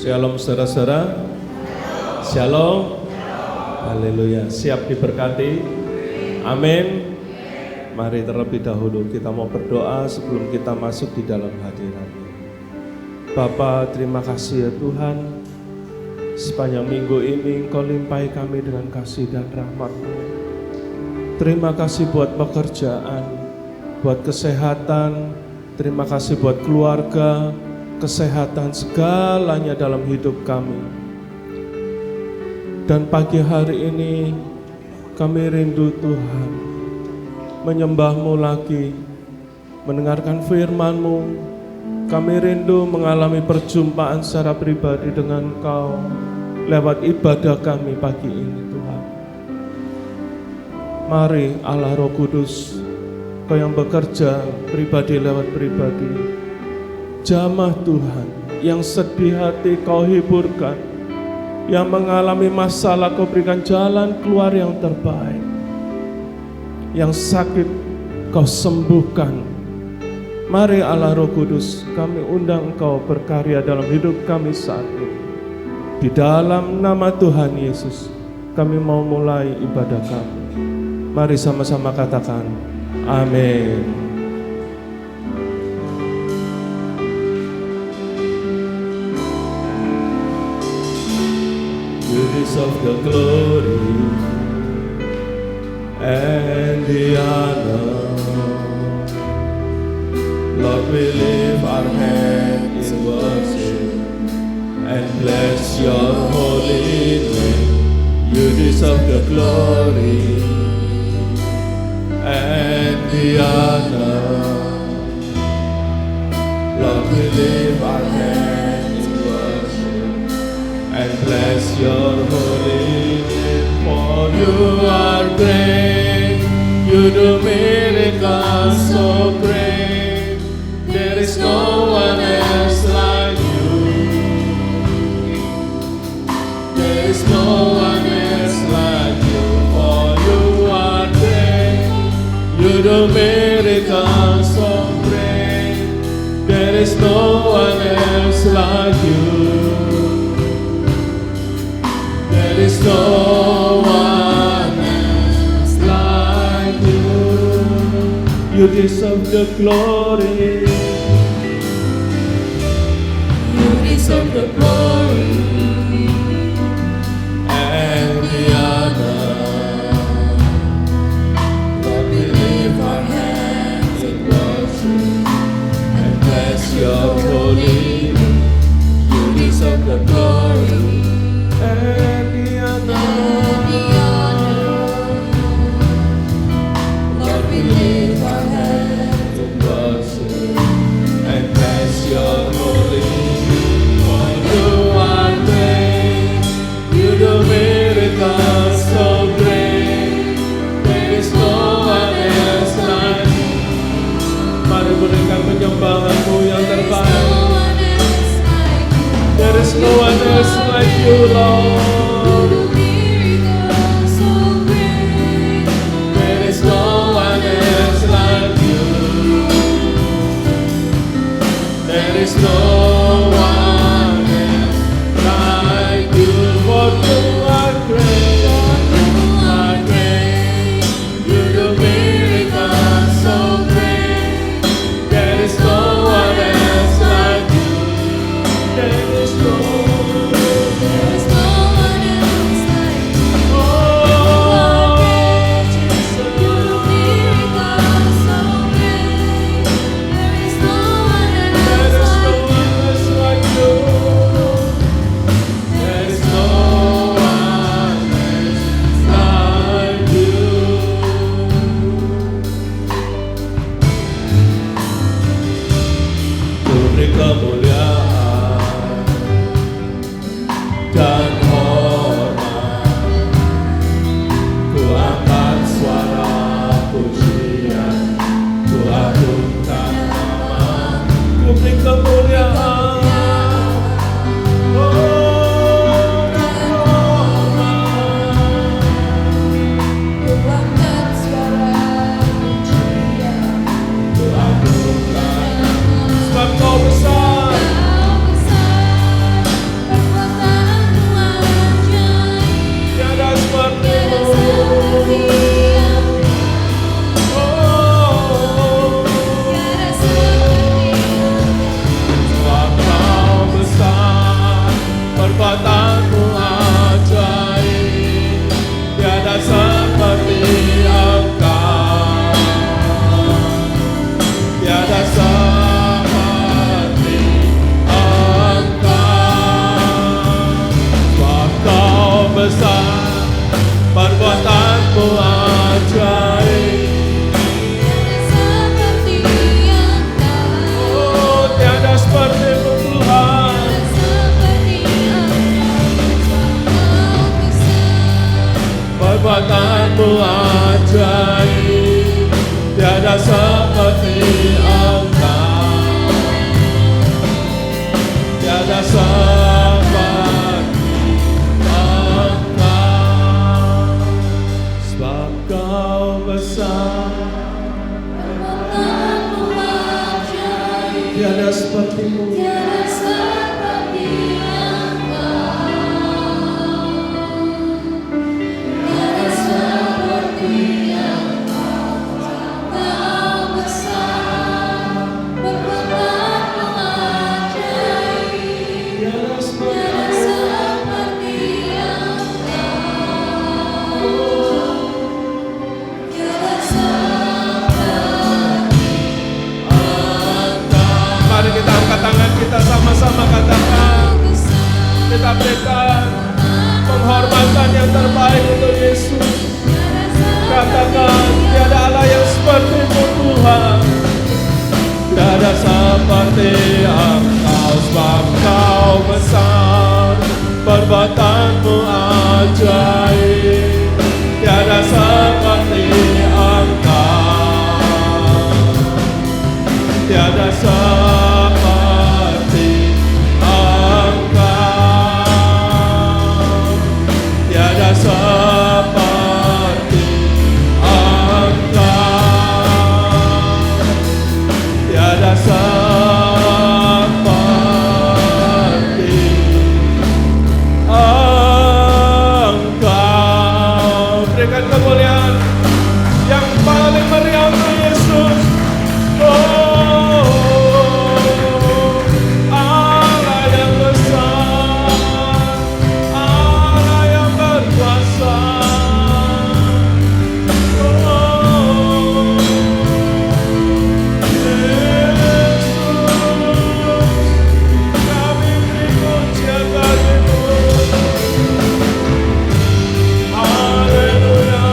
Shalom saudara-saudara. Shalom. Haleluya. Siap diberkati? Amin. Mari terlebih dahulu kita mau berdoa sebelum kita masuk di dalam hadirat-Nya. Bapa, terima kasih ya Tuhan. Sepanjang minggu ini Engkau limpahi kami dengan kasih dan rahmat-Mu. Terima kasih buat pekerjaan, buat kesehatan. Terima kasih buat keluarga, kesehatan, segalanya dalam hidup kami. Dan pagi hari ini kami rindu Tuhan menyembah-Mu lagi, mendengarkan firman-Mu. Kami rindu mengalami perjumpaan secara pribadi dengan Engkau lewat ibadah kami pagi ini Tuhan. Mari Allah Roh Kudus, Kau yang bekerja pribadi lewat pribadi, jamah Tuhan, yang sedih hati Kau hiburkan, yang mengalami masalah Kau berikan jalan keluar yang terbaik, yang sakit Kau sembuhkan. Mari Allah Roh Kudus, kami undang Engkau berkarya dalam hidup kami saat ini. Di dalam nama Tuhan Yesus, kami mau mulai ibadah kami. Mari sama-sama katakan, amin. You deserve the glory and the honor. Lord, we lift our hands in worship and bless Your holy name. You deserve the glory and the honor. Lord, we lift our hands in worship and bless Your holy name. For You are great, You do miracles so great. There is no one else like You. There is no one else like You. For You are great, You do miracles so great. There is no one else like You. There is no one else like You. You deserve the glory. You deserve the glory and the honor. Lord, we lift our hands in worship and bless Your holy name. You deserve the glory and the honor. Lord, we lift our hands in worship and bless Your holy name. For You are great, You do miracles so great. There is no one else like You. Mari berikan penyembahan-Mu yang terbaik. There is no one else like You, Lord. There is no one else like You. There is no one else like You. For You are great, You are great. You do miracles so great. There is no one else like You. There is no one Mari kita angkat tangan kita sama-sama katakan, kita berikan penghormatan yang terbaik untuk Yesus. Katakan, tiada Allah yang seperti-Mu Tuhan, tiada seperti Engkau, sebab Engkau besar, perbuatan-Mu ajaib, tiada seperti Engkau, tiada seperti Engkau, tiada seperti Engkau, tiada seperti Engkau. Berikan kemuliaan yang paling meriah untuk Yesus. Allah yang besar, Allah yang berkuasa. Yesus, kami beri pujian bagimu. Haleluya.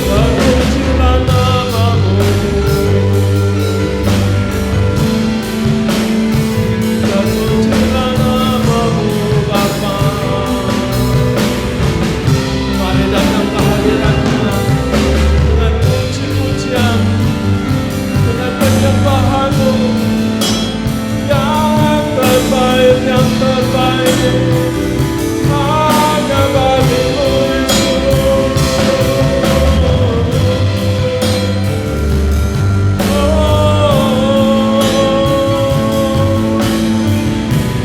Terpujilah namamu, terpujilah namamu Bapa. Mari datang ke hadirat-Nya dengan puji-pujian, dengan penyembahan-Mu yang terbaik, yang terbaik. Hanya bagimu Yesus.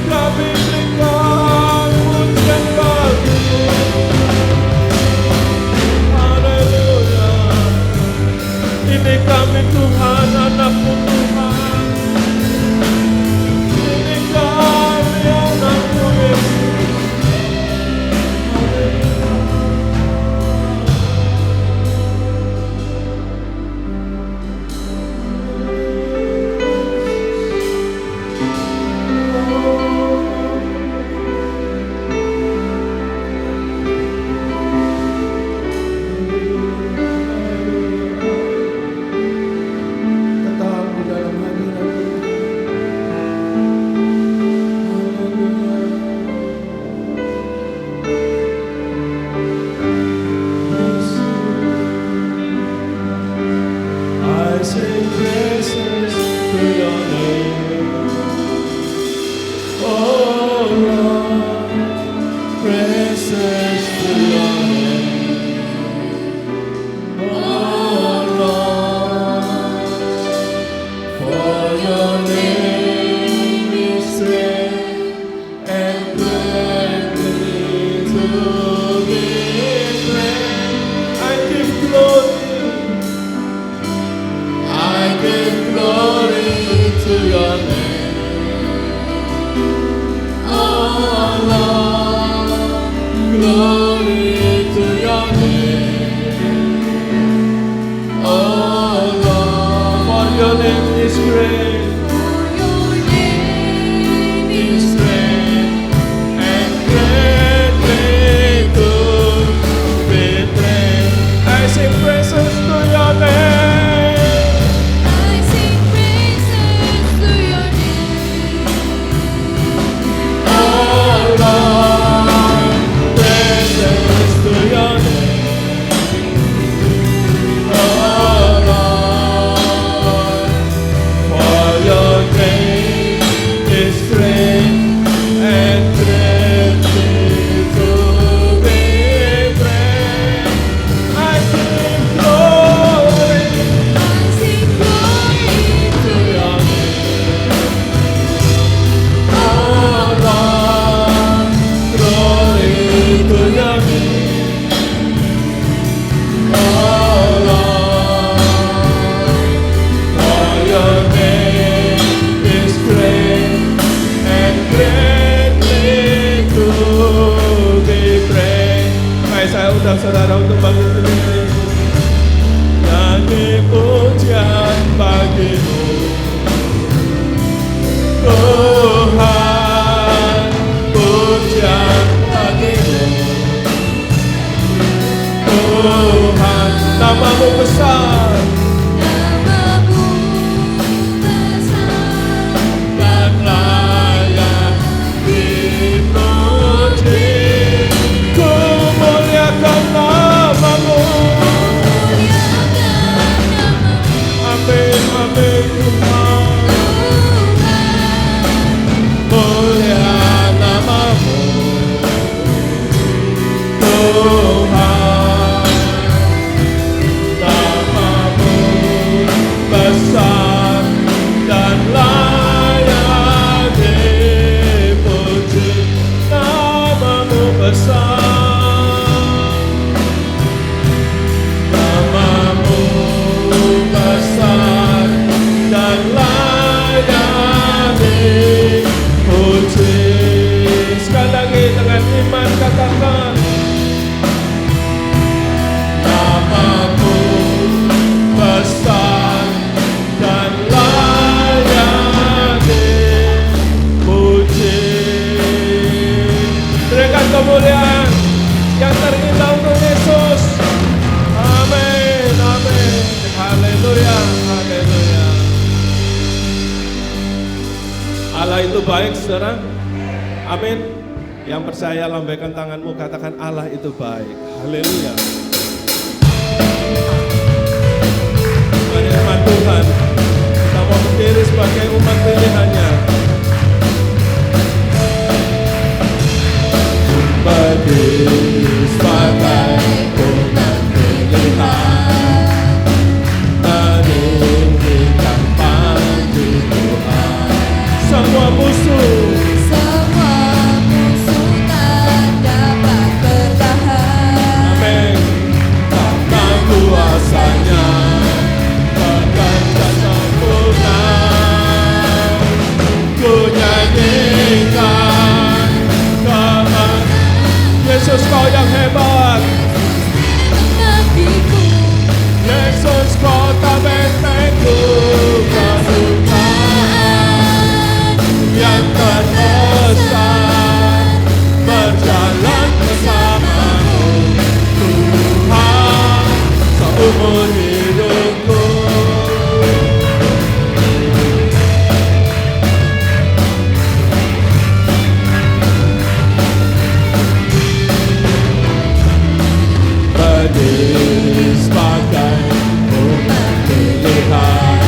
Kami berikan pujian bagimu. Haleluya. Ini kami Tuhan, anak-Mu Tuhan. Ini kami anak-Mu Yesus. Tetap di dalam hadirat-Mu. Haleluya. I sing praises to your name, oh Lord, praises to your name, oh Lord, for your name is great and greatly to be praised. I give glory to your name, oh Lord, glory to your name, oh Lord, for your name is great, is great and greatly to be praised. I sing praises to your name. For saya undang saudara untuk bangun berdiri. Nyanyi pujian bagimu Tuhan, pujian bagimu Tuhan, namamu besar, namamu besar, dan layak dipuji. Ku muliakan namamu, amin, amin Tuhan. Mulia namamu Tuhan, namamu besar dan layak dipuji. Namamu besar, namamu besar dan layak dipuji. Sekali lagi dengan iman katakan, namamu besar dan layak dipuji. Berikan kemuliaan yang terindah untuk Yesus. Amin, amin. Haleluya, haleluya. Allah itu baik, saudara. Amin. Yang percaya lambaikan tanganmu, katakan Allah itu baik. Haleluya. Firman Tuhan, kita mau berdiri sebagai umat pilihannya. Berdiri sebagai umat pilihan, meninggikan panji Tuhan. Semua musuh tak dapat bertahan. amin, karena kuasanya bekerja sempurna. Ku nyanyikan kemenangan Yesus, kau yang hebat. Nabiku, Yesus, kota bentengku, kesukaan yang terbesar, berjalan bersamamu Tuhan seumur hidupku. Berdiri sebagai umat pilihan,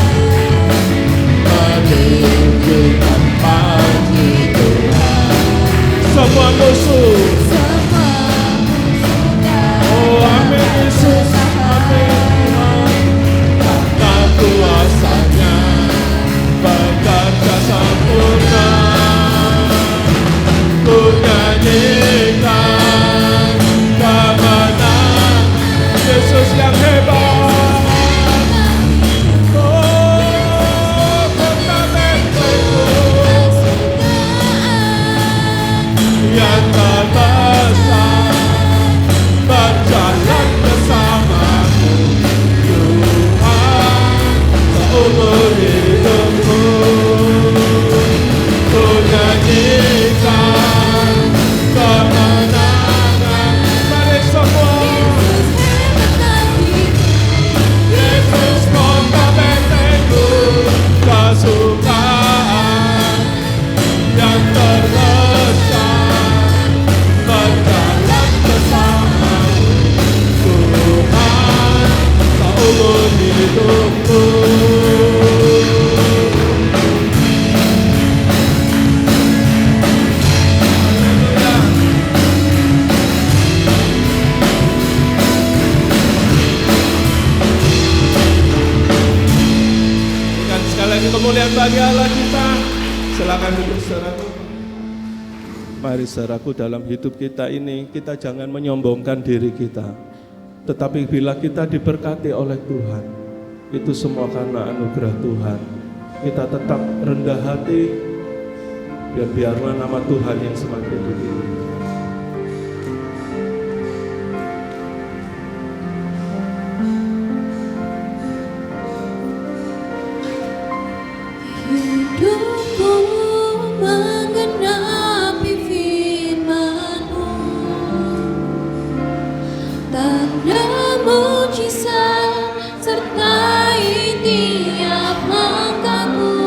meninggikan panji Tuhan. Semua musuh, oh amin Yesus, amin Tuhan. Karena kuasanya bekerja sempurna. Ku nyanyikan kemenangan Yesus yang hebat. Oh, kota bentengku yang terbesar, berjalan bersamamu Tuhan seumur hidupku. Ku nyanyikan kemenangan. Mari semua, Yesus kota bentengku, kesukaan yang terbesar, berjalan bersamamu Tuhan seumur hidupku. Berikan sekali lagi kemuliaan bagi Allah kita. Silakan duduk saudaraku. Mari saudaraku, dalam hidup kita ini kita jangan menyombongkan diri kita. Tetapi bila kita diberkati oleh Tuhan, itu semua karena anugerah Tuhan. Kita tetap rendah hati, dan biarlah nama Tuhan yang semakin ditinggi. Tanda mujizat sertai tiap langkahku.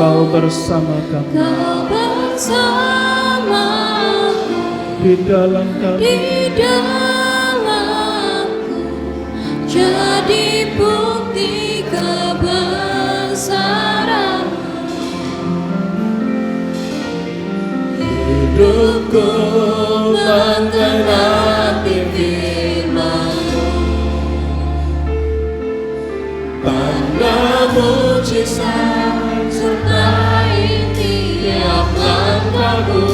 Kau bersama kami Kau bersamaku di dalam kami. di dalamku, jadi bukti kebesaran-Mu. Hidupku menggenapi firman-Mu. Tanda mujizat Sertai tiap langkahku.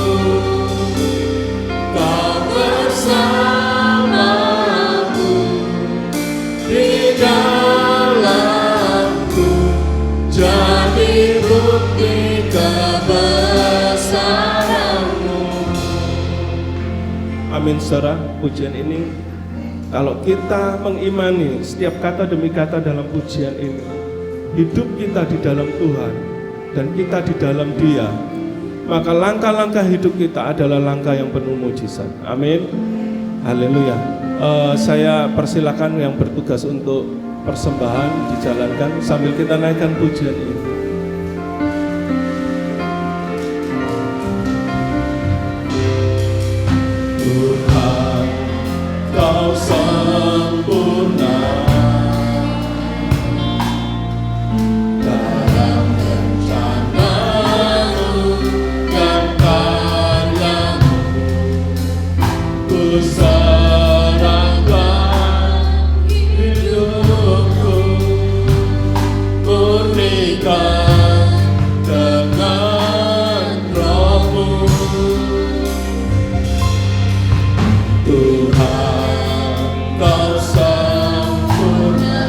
Kau bersamaku di dalamku, jadi bukti kebesaran-Mu. Amin, saudara. Pujian ini, kalau kita mengimani setiap kata demi kata dalam pujian ini, hidup kita di dalam Tuhan dan kita di dalam Dia, maka langkah-langkah hidup kita adalah langkah yang penuh mujizat. Amin. Haleluya. Saya persilakan yang bertugas untuk persembahan dijalankan sambil kita naikkan pujian ini. Tuhan, Kau sempurna dalam rencana-Mu dan karya-Mu. Ku serahkan hidupku, murnikan dengan Roh-Mu. Tuhan, Kau sempurna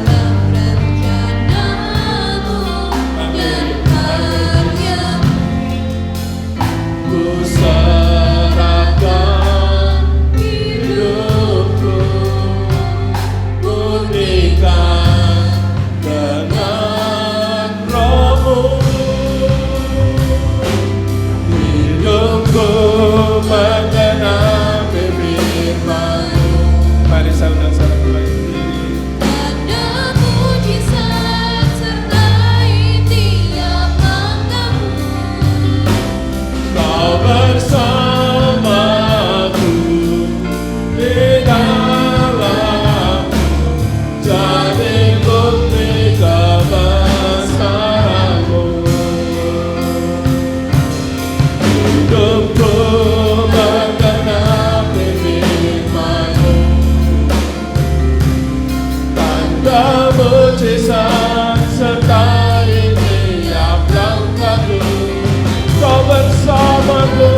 Dalam rencana-Mu dan karya-Mu. ku serahkan hidupku, murnikan dengan Roh-Mu. Hidupku menggenapi firman-Mu. Mari sama-sama kembali. Tanda mujizat sertai tiap langkahmu. Kau bersamaku di dalamku, jadi bukti kebesaran-Mu. Hidupku menggenapi firman-Mu. Tanda mujizat sertai tiap langkahku. Kau bersamaku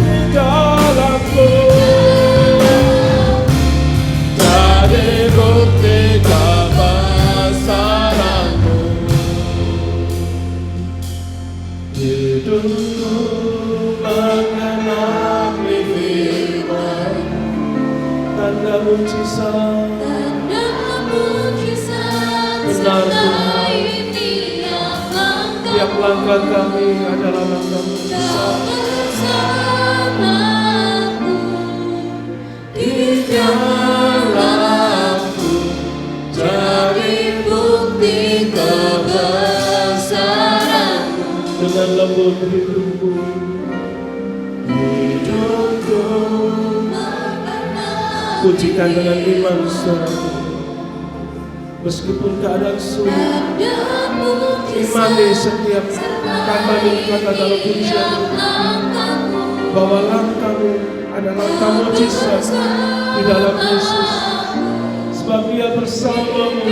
di dalamku, jadi bukti kebesaran-Mu. Hidupku menggenapi firman-Mu. Tanda mujizat Tanda mujizat Benar, sertai tiap tiap langkahmu. langkah kami adalah langkah Kau mujizat. bersamaku di Dalamku, jadi bukti kebesaran-Mu. dengan lembut hidupku, hidupku pujikan dengan iman saudaraku. Meskipun keadaan sulit, Tanda mujizat imani setiap kata demi kata dalam pujian ini, bahwa langkahmu adalah langkah mujizat di dalam Yesus, sebab Dia bersamamu.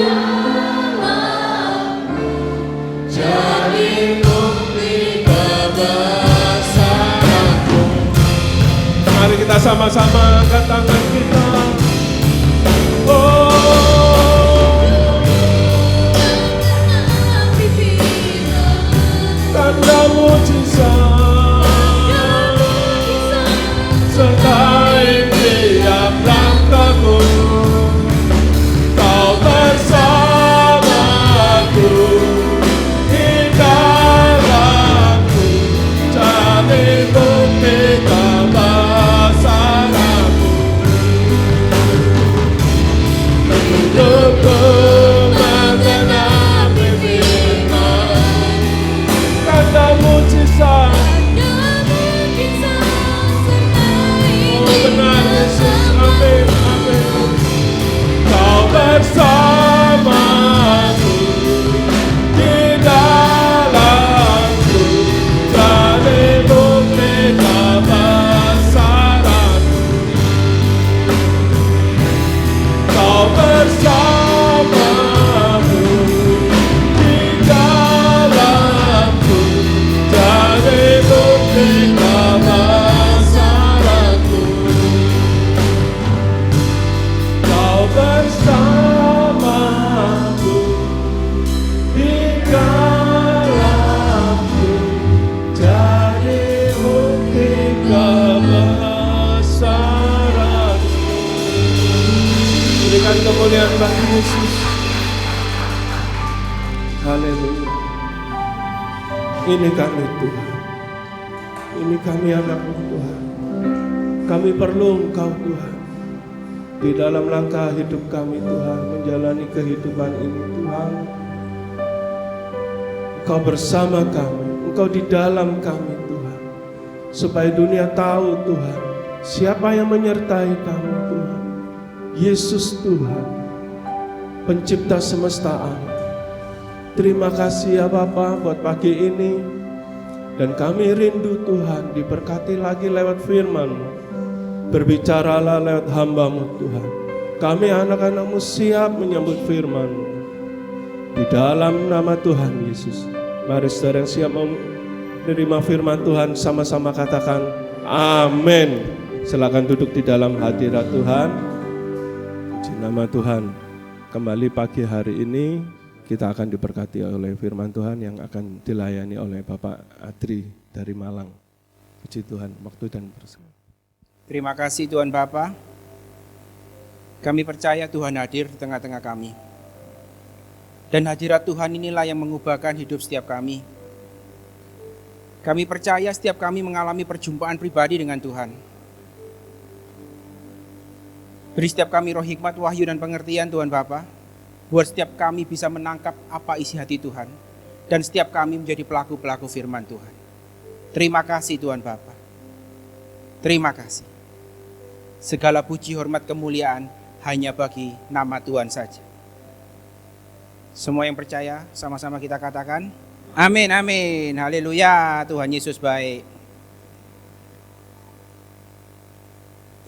Jadi bukti kebesaran-Mu. Mari kita sama-sama angkat tangan kita. Tanda mujizat sertai tiap langkahku. Kau bersamaku di dalamku, jadi bukti Yesus. Haleluya. Ini kami Tuhan. Ini kami anak-mu Tuhan. Kami perlu Engkau Tuhan. Di dalam langkah hidup kami Tuhan, menjalani kehidupan ini Tuhan. Engkau bersama kami, Engkau di dalam kami Tuhan. Supaya dunia tahu Tuhan, siapa yang menyertai kami Tuhan. Yesus Tuhan, pencipta semesta alam. Terima kasih ya Bapa buat pagi ini. Dan kami rindu Tuhan, diberkati lagi lewat firman-Mu. Berbicaralah lewat hamba-Mu Tuhan. Kami anak-anak-Mu siap menyambut firman-Mu. Di dalam nama Tuhan Yesus. Mari saudara yang siap menerima firman Tuhan sama-sama katakan amin. Silakan duduk di dalam hadirat Tuhan. Puji nama Tuhan. Kembali pagi hari ini kita akan diberkati oleh firman Tuhan yang akan dilayani oleh Bapak Adri dari Malang. Puji Tuhan, waktu dan persembahan. Terima kasih Tuhan Bapa. Kami percaya Tuhan hadir di tengah-tengah kami. Dan hadirat Tuhan inilah yang mengubahkan hidup setiap kami. Kami percaya setiap kami mengalami perjumpaan pribadi dengan Tuhan. Beri setiap kami roh hikmat, wahyu dan pengertian Tuhan Bapa. Buat setiap kami bisa menangkap apa isi hati Tuhan. Dan setiap kami menjadi pelaku-pelaku firman Tuhan. Terima kasih Tuhan Bapa. Terima kasih. Segala puji, hormat, kemuliaan hanya bagi nama Tuhan saja. Semua yang percaya sama-sama kita katakan amin, amin, haleluya. Tuhan Yesus baik.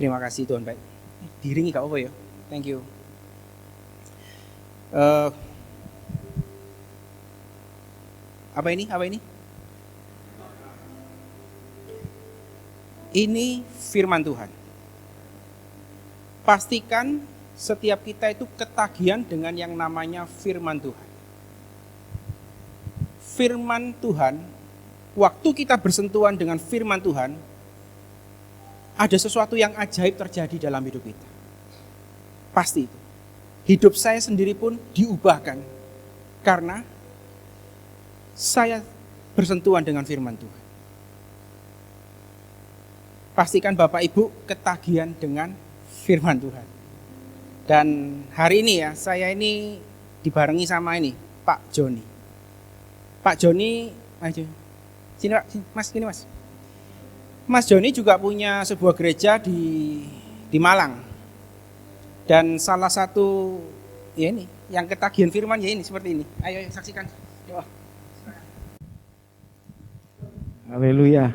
Terima kasih Tuhan baik. Diringi gak apa ya? Thank you. Apa ini? Ini firman Tuhan. Pastikan setiap kita itu ketagihan dengan yang namanya firman Tuhan. Firman Tuhan, waktu kita bersentuhan dengan firman Tuhan, ada sesuatu yang ajaib terjadi dalam hidup kita. Pasti itu. Hidup saya sendiri pun diubahkan karena saya bersentuhan dengan firman Tuhan. Pastikan Bapak Ibu ketagihan dengan firman Tuhan. Dan hari ini ya, saya ini dibarengi sama ini, Pak Joni. Pak Joni, ayo. Sini Pak, sini, Mas, gini Mas. Mas Joni juga punya sebuah gereja di Malang. Dan salah satu ya ini yang ketagihan firman ya ini seperti ini. Ayo saksikan. Yo. Haleluya.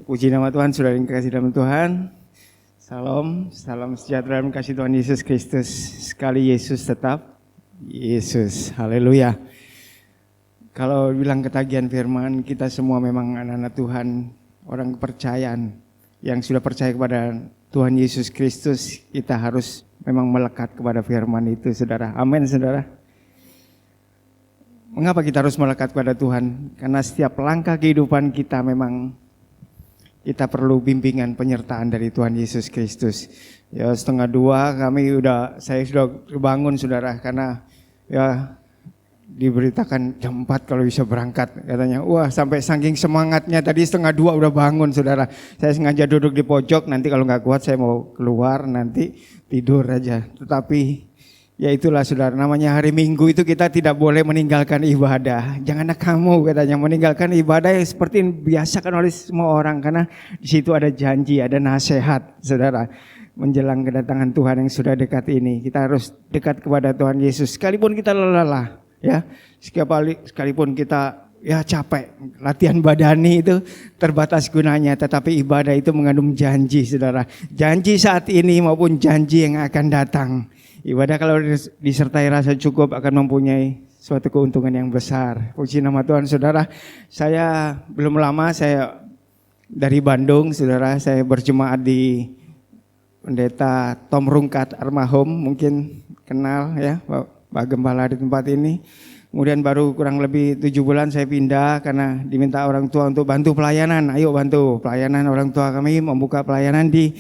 Puji nama Tuhan, saudara yang kasih dalam Tuhan. Salam sejahtera dan kasih Tuhan Yesus Kristus. Sekali Yesus tetap Yesus. Haleluya. Kalau bilang ketagihan firman, kita semua memang anak-anak Tuhan, orang kepercayaan yang sudah percaya kepada Tuhan Yesus Kristus, kita harus memang melekat kepada firman itu, saudara. Amin, saudara. Mengapa kita harus melekat kepada Tuhan? Karena setiap langkah kehidupan kita memang kita perlu bimbingan penyertaan dari Tuhan Yesus Kristus. Ya 1:30 saya sudah terbangun, saudara, karena ya diberitakan jam 4 kalau bisa berangkat katanya. Wah, sampai saking semangatnya tadi 1:30 udah bangun, saudara. Saya sengaja duduk di pojok, nanti kalau nggak kuat saya mau keluar, nanti tidur aja. Tetapi ya itulah, saudara, namanya hari Minggu itu kita tidak boleh meninggalkan ibadah. Janganlah kamu, katanya, meninggalkan ibadah yang seperti yang biasakan oleh semua orang, karena di situ ada janji, ada nasihat, saudara. Menjelang kedatangan Tuhan yang sudah dekat ini, kita harus dekat kepada Tuhan Yesus. Sekalipun kita lelah, ya, sekalipun kita ya capek, latihan badani itu terbatas gunanya, tetapi ibadah itu mengandung janji, saudara. Janji saat ini maupun janji yang akan datang. Ibadah kalau disertai rasa cukup akan mempunyai suatu keuntungan yang besar. Puji nama Tuhan, saudara. Saya belum lama saya dari Bandung, saudara. Saya berjemaat di Pendeta Tom Rungkat Almarhum, mungkin kenal ya, Pak Gembala di tempat ini. Kemudian baru kurang lebih 7 bulan saya pindah karena diminta orang tua untuk bantu pelayanan. Ayo bantu pelayanan, orang tua kami membuka pelayanan di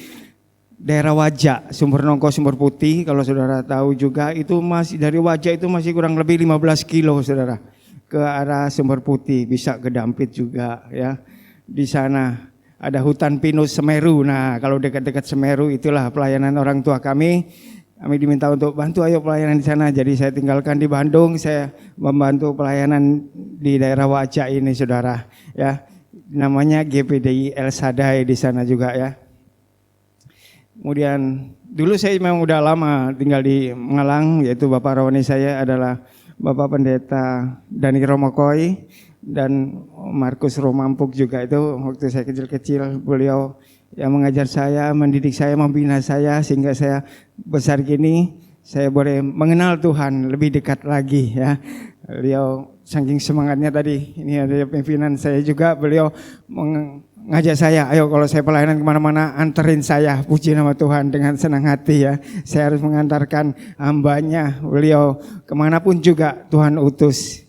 daerah Wajak, Sumber Nongko, Sumber Putih. Kalau saudara tahu juga itu masih dari Wajak itu masih kurang lebih 15 kilo saudara ke arah Sumber Putih, bisa ke Dampit juga ya. Di sana ada hutan pinus Semeru. Nah, kalau dekat-dekat Semeru itulah pelayanan orang tua kami. Kami diminta untuk bantu ayo pelayanan di sana. Jadi saya tinggalkan di Bandung, saya membantu pelayanan di daerah Wajak ini saudara ya. Namanya GPDI El Sadai di sana juga ya. Kemudian dulu saya memang udah lama tinggal di Malang, yaitu Bapak Roni saya adalah Bapak Pendeta Dani Romokoi dan Markus Romampuk juga. Itu waktu saya kecil-kecil beliau yang mengajar saya, mendidik saya, membina saya sehingga saya besar gini saya boleh mengenal Tuhan lebih dekat lagi ya. Beliau saking semangatnya tadi, ini ada pimpinan saya juga, beliau ngajak saya, ayo kalau saya pelayanan kemana-mana anterin saya, puji nama Tuhan dengan senang hati ya. Saya harus mengantarkan hambanya, beliau kemanapun juga Tuhan utus.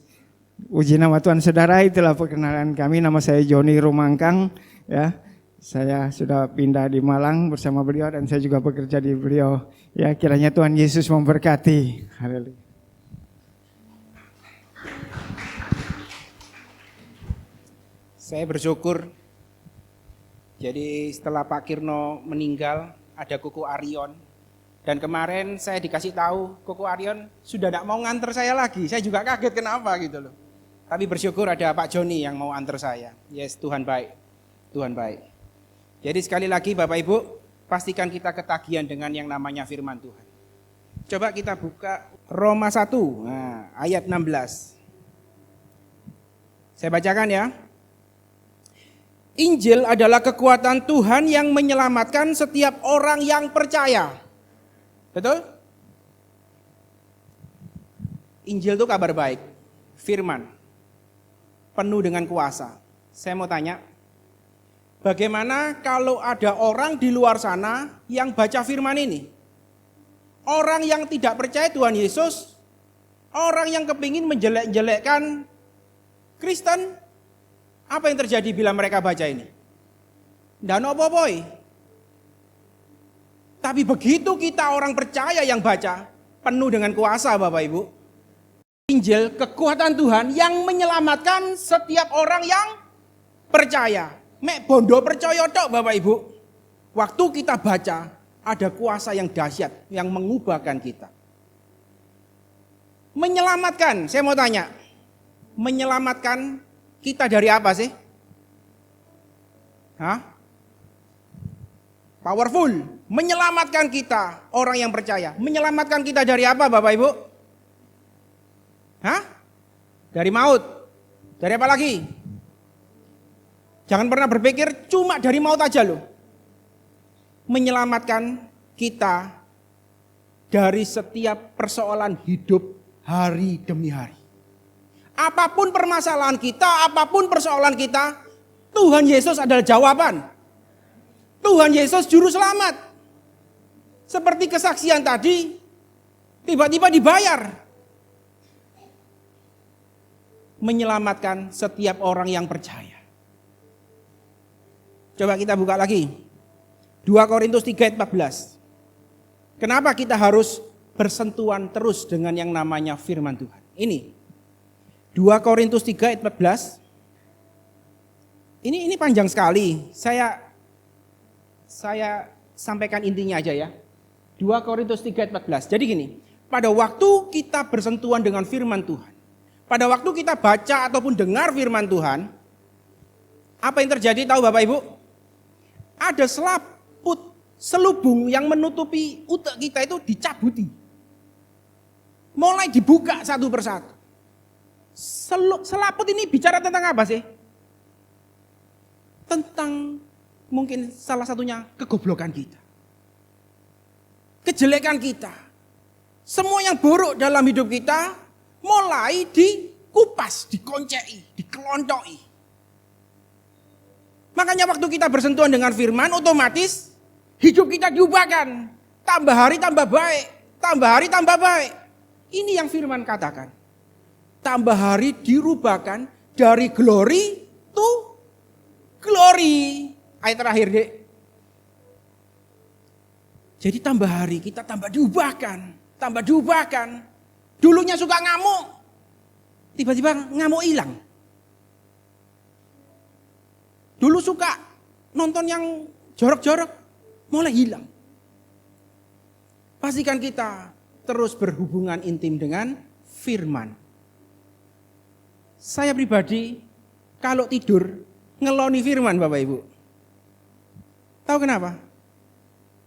Puji nama Tuhan saudara, itulah perkenalan kami, nama saya Joni Rumangkang ya. Saya sudah pindah di Malang bersama beliau dan saya juga bekerja di beliau. Ya kiranya Tuhan Yesus memberkati. Haleluya. Saya bersyukur. Jadi setelah Pak Kirno meninggal, ada Koko Arion. Dan kemarin saya dikasih tahu Koko Arion sudah tidak mau nganter saya lagi. Saya juga kaget kenapa gitu loh. Tapi bersyukur ada Pak Joni yang mau antar saya. Yes, Tuhan baik. Tuhan baik. Jadi sekali lagi Bapak Ibu, pastikan kita ketagihan dengan yang namanya firman Tuhan. Coba kita buka Roma 1, nah, ayat 16. Saya bacakan ya. Injil adalah kekuatan Tuhan yang menyelamatkan setiap orang yang percaya. Betul? Injil itu kabar baik, firman, penuh dengan kuasa. Saya mau tanya, bagaimana kalau ada orang di luar sana yang baca firman ini? Orang yang tidak percaya Tuhan Yesus, orang yang kepingin menjelek-jelekkan Kristen, apa yang terjadi bila mereka baca ini? Dan apa-apa. Tapi begitu kita orang percaya yang baca, penuh dengan kuasa Bapak Ibu. Injil kekuatan Tuhan yang menyelamatkan setiap orang yang percaya. Mek bondo percaya tok Bapak Ibu. Waktu kita baca, ada kuasa yang dahsyat yang mengubahkan kita. Menyelamatkan, saya mau tanya. Menyelamatkan kita dari apa sih? Hah? Powerful. Menyelamatkan kita, orang yang percaya. Menyelamatkan kita dari apa Bapak Ibu? Hah? Dari maut. Dari apa lagi? Jangan pernah berpikir cuma dari maut aja loh. Menyelamatkan kita dari setiap persoalan hidup hari demi hari. Apapun permasalahan kita, apapun persoalan kita, Tuhan Yesus adalah jawaban. Tuhan Yesus juru selamat. Seperti kesaksian tadi, tiba-tiba dibayar. Menyelamatkan setiap orang yang percaya. Coba kita buka lagi. 2 Korintus 3 ayat 14. Kenapa kita harus bersentuhan terus dengan yang namanya firman Tuhan? Ini 2 Korintus 3 ayat 14. Ini panjang sekali. Saya sampaikan intinya aja ya. 2 Korintus 3 ayat 14. Jadi gini, pada waktu kita bersentuhan dengan firman Tuhan, pada waktu kita baca ataupun dengar firman Tuhan, apa yang terjadi tahu Bapak Ibu? Ada selubung yang menutupi utek kita itu dicabuti. Mulai dibuka satu persatu. Selaput ini bicara tentang apa sih? Tentang mungkin salah satunya kegoblokan kita. Kejelekan kita. Semua yang buruk dalam hidup kita mulai dikupas, dikoncei, dikelontoi. Makanya waktu kita bersentuhan dengan firman, otomatis hidup kita diubahkan. Tambah hari tambah baik, tambah hari tambah baik. Ini yang firman katakan. Tambah hari dirubahkan dari glory to glory. Ayat terakhir dek. Jadi tambah hari kita tambah diubahkan, tambah diubahkan. Dulunya suka ngamuk, tiba-tiba ngamuk hilang. Dulu suka nonton yang jorok-jorok, mulai hilang. Pastikan kita terus berhubungan intim dengan firman. Saya pribadi kalau tidur ngeloni firman Bapak Ibu. Tahu kenapa?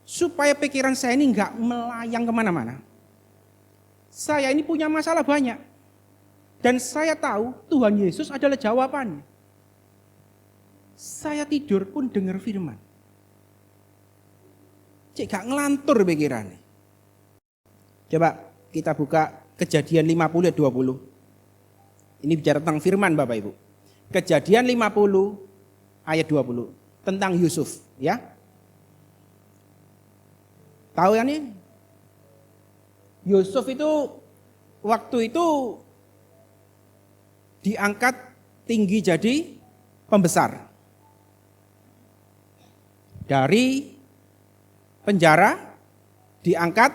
Supaya pikiran saya ini enggak melayang kemana-mana. Saya ini punya masalah banyak. Dan saya tahu Tuhan Yesus adalah jawabannya. Saya tidur pun dengar firman. Cek gak ngelantur pikirannya. Coba kita buka Kejadian 50 ayat 20. Ini bicara tentang firman Bapak Ibu. Kejadian 50 ayat 20. Tentang Yusuf. Ya. Tahu kan ini? Yusuf itu waktu itu diangkat tinggi jadi pembesar. Dari penjara diangkat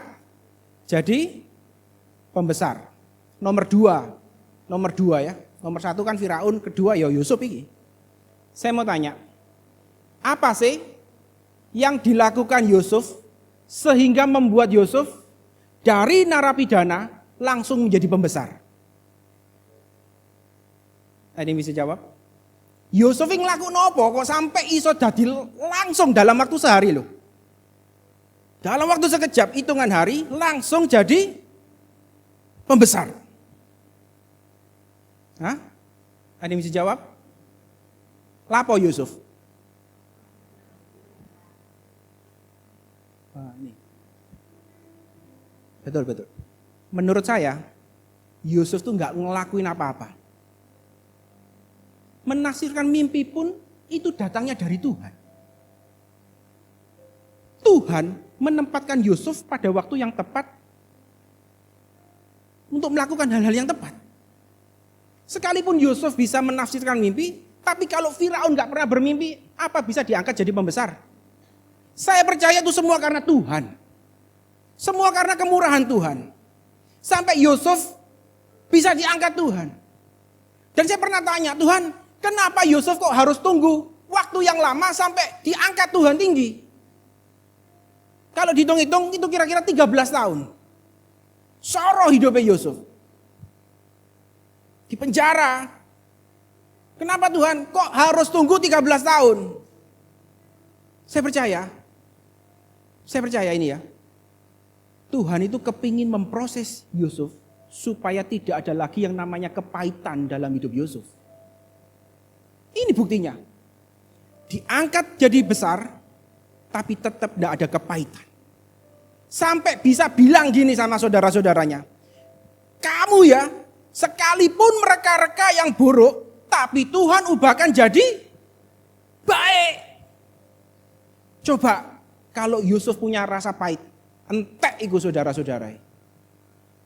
jadi pembesar. Nomor dua ya. Nomor 1 kan Firaun, kedua ya Yusuf ini. Saya mau tanya, apa sih yang dilakukan Yusuf sehingga membuat Yusuf dari narapidana langsung menjadi pembesar? Ada yang bisa jawab? Yusuf yang ngelakuin apa kok sampai iso dadi langsung dalam waktu sehari loh. Dalam waktu sekejap, hitungan hari langsung jadi pembesar. Hah? Ada yang bisa jawab? Lapo Yusuf? Ini. Betul. Menurut saya, Yusuf tuh nggak ngelakuin apa-apa. Menafsirkan mimpi pun itu datangnya dari Tuhan. Tuhan menempatkan Yusuf pada waktu yang tepat untuk melakukan hal-hal yang tepat. Sekalipun Yusuf bisa menafsirkan mimpi, tapi kalau Firaun nggak pernah bermimpi, apa bisa diangkat jadi pembesar? Saya percaya itu semua karena Tuhan. Semua karena kemurahan Tuhan. Sampai Yusuf bisa diangkat Tuhan. Dan saya pernah tanya, Tuhan, kenapa Yusuf kok harus tunggu waktu yang lama sampai diangkat Tuhan tinggi? Kalau dihitung-hitung itu kira-kira 13 tahun. Soro hidupnya Yusuf. Di penjara. Kenapa Tuhan kok harus tunggu 13 tahun? Saya percaya ini ya. Tuhan itu kepingin memproses Yusuf supaya tidak ada lagi yang namanya kepahitan dalam hidup Yusuf. Ini buktinya. Diangkat jadi besar, tapi tetap tidak ada kepahitan. Sampai bisa bilang gini sama saudara-saudaranya. Kamu ya, sekalipun mereka-reka yang buruk, tapi Tuhan ubahkan jadi baik. Coba kalau Yusuf punya rasa pahit, entek itu saudara-saudara.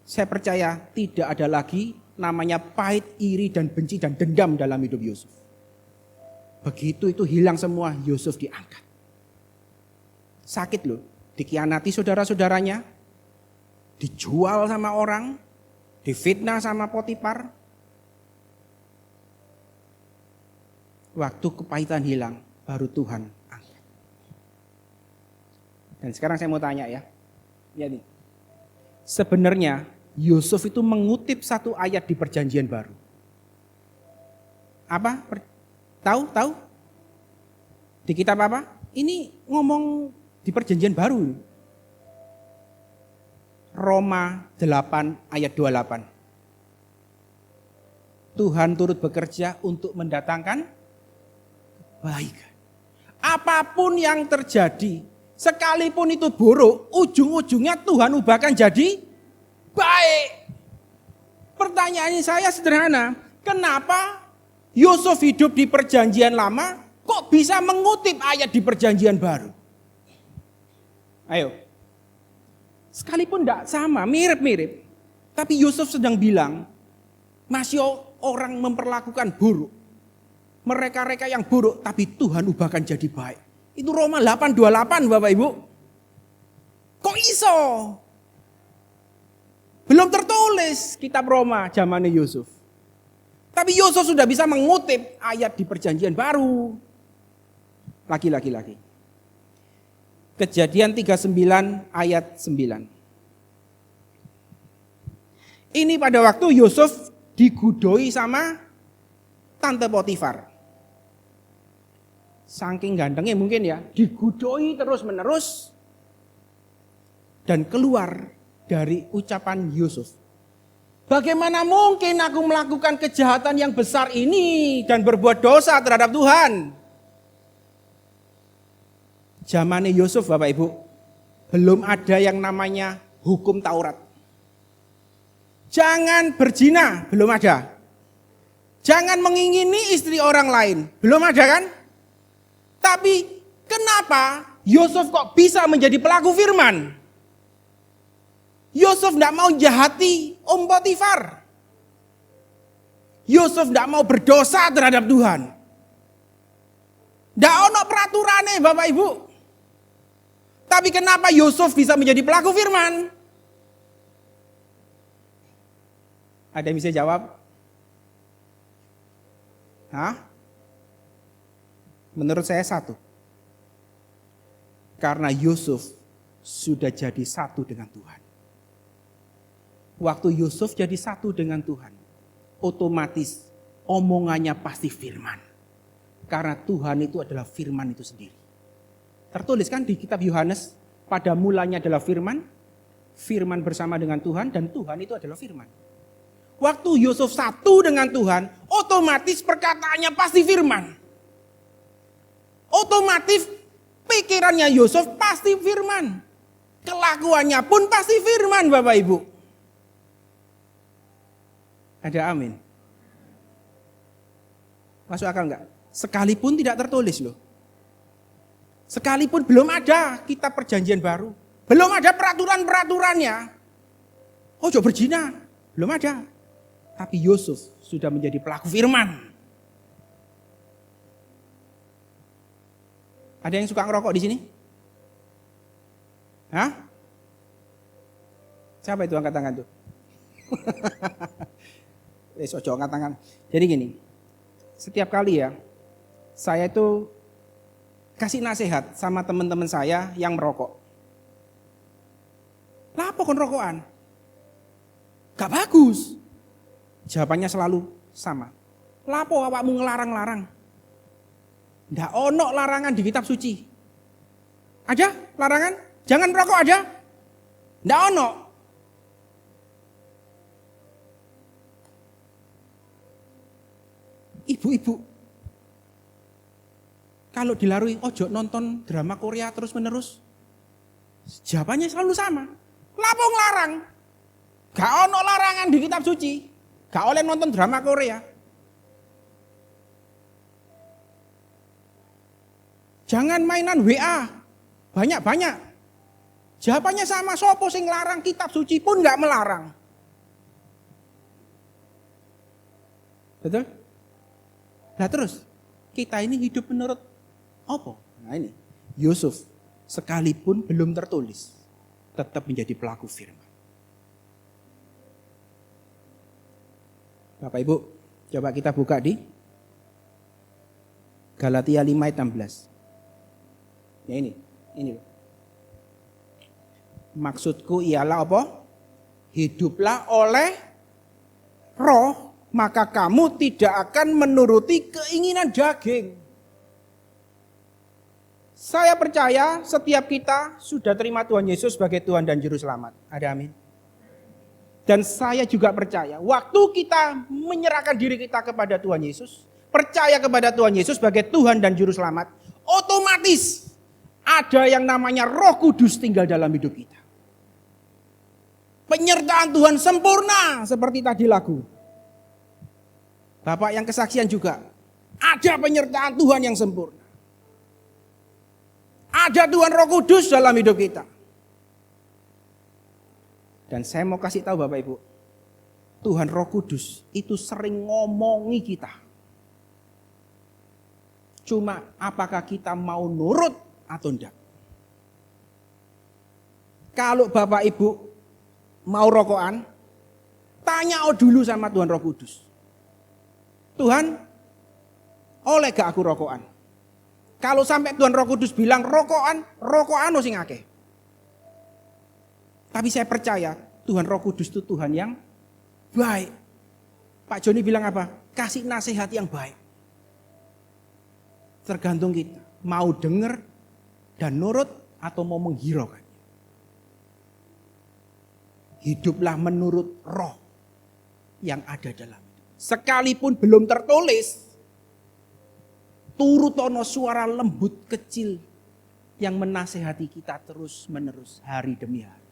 Saya percaya tidak ada lagi namanya pahit, iri, dan benci, dan dendam dalam hidup Yusuf. Begitu itu hilang semua, Yusuf diangkat. Sakit loh, dikhianati saudara-saudaranya, dijual sama orang, difitnah sama Potifar. Waktu kepahitan hilang, baru Tuhan angkat. Dan sekarang saya mau tanya ya. Ya nih. Sebenarnya Yusuf itu mengutip satu ayat di Perjanjian Baru. Apa? Tahu? Di kitab apa? Ini ngomong di Perjanjian Baru. Roma 8 ayat 28. Tuhan turut bekerja untuk mendatangkan kebaikan. Apapun yang terjadi, sekalipun itu buruk, ujung-ujungnya Tuhan ubahkan jadi baik. Pertanyaan saya sederhana, kenapa Yusuf hidup di Perjanjian Lama kok bisa mengutip ayat di Perjanjian Baru? Ayo. Sekalipun tidak sama, mirip-mirip. Tapi Yusuf sedang bilang, masih orang memperlakukan buruk. Mereka-reka yang buruk, tapi Tuhan ubahkan jadi baik. Itu Roma 8:28 Bapak Ibu. Kok iso? Belum tertulis kitab Roma zamannya Yusuf. Tapi Yusuf sudah bisa mengutip ayat di perjanjian baru. Lagi. Kejadian 39 ayat 9. Ini pada waktu Yusuf digudoi sama Tante Potifar. Saking gantengnya mungkin ya, digudoi terus menerus. Dan keluar dari ucapan Yusuf. Bagaimana mungkin aku melakukan kejahatan yang besar ini dan berbuat dosa terhadap Tuhan? Zamannya Yusuf Bapak Ibu, belum ada yang namanya hukum Taurat. Jangan berzina, belum ada. Jangan mengingini istri orang lain, belum ada kan? Tapi kenapa Yusuf kok bisa menjadi pelaku firman? Yusuf tidak mau jahati Om Potifar. Yusuf tidak mau berdosa terhadap Tuhan. Tidak ada peraturannya Bapak Ibu. Tapi kenapa Yusuf bisa menjadi pelaku firman? Ada yang bisa jawab? Hah? Menurut saya satu. Karena Yusuf sudah jadi satu dengan Tuhan. Waktu Yusuf jadi satu dengan Tuhan, otomatis omongannya pasti firman. Karena Tuhan itu adalah firman itu sendiri. Tertulis kan di kitab Yohanes, pada mulanya adalah firman, firman bersama dengan Tuhan, dan Tuhan itu adalah firman. Waktu Yusuf satu dengan Tuhan, otomatis perkataannya pasti firman. Otomatis pikirannya Yusuf pasti firman. Kelakuannya pun pasti firman Bapak Ibu. Ada amin. Masuk akal enggak? Sekalipun tidak tertulis loh. Sekalipun belum ada kitab perjanjian baru. Belum ada peraturan-peraturannya. Oh jangan berzina. Belum ada. Tapi Yusuf sudah menjadi pelaku firman. Ada yang suka ngerokok di sini? Hah? Siapa itu angkat tangan tuh? Ojo angkat tangan. Jadi gini, setiap kali ya, saya itu kasih nasihat sama teman-teman saya yang merokok. Lah apa kon rokokan? Gak bagus. Jawabannya selalu sama. Lah apa awakmu ngelarang-larang? Ndak ono larangan di kitab suci. Ada larangan? Jangan merokok ada? Ndak ono. Ibu-ibu, kalau dilarui ojo nonton drama Korea terus menerus, jawabannya selalu sama. Lapo ngelarang? Gak ono larangan di kitab suci. Gak oleh nonton drama Korea. Jangan mainan WA. Banyak-banyak. Jawabannya sama, sopo sing larang, kitab suci pun gak melarang. Betul? Nah terus, kita ini hidup menurut apa? Nah ini, Yusuf sekalipun belum tertulis, tetap menjadi pelaku firman. Bapak Ibu, coba kita buka di Galatia 5 ayat 16. Ya ini. Maksudku ialah apa? Hiduplah oleh roh, maka kamu tidak akan menuruti keinginan daging. Saya percaya setiap kita sudah terima Tuhan Yesus sebagai Tuhan dan Juru Selamat. Ada amin? Dan saya juga percaya, waktu kita menyerahkan diri kita kepada Tuhan Yesus, percaya kepada Tuhan Yesus sebagai Tuhan dan Juru Selamat, otomatis ada yang namanya Roh Kudus tinggal dalam hidup kita. Penyertaan Tuhan sempurna seperti tadi lagu. Bapak yang kesaksian juga, ada penyertaan Tuhan yang sempurna. Ada Tuhan Roh Kudus dalam hidup kita. Dan saya mau kasih tahu Bapak Ibu, Tuhan Roh Kudus itu sering ngomongi kita. Cuma apakah kita mau nurut atau enggak? Kalau Bapak Ibu mau rokokan, tanya dulu sama Tuhan Roh Kudus. Tuhan, oleh gak aku rokokan? Kalau sampai Tuhan Roh Kudus bilang rokokan sing akeh. Tapi saya percaya Tuhan Roh Kudus itu Tuhan yang baik. Pak Joni bilang apa? Kasih nasihat yang baik. Tergantung kita. Mau dengar dan nurut atau mau menghiraukan. Hiduplah menurut roh yang ada dalam hidup. Sekalipun belum tertulis, turutono suara lembut kecil yang menasehati kita terus menerus hari demi hari.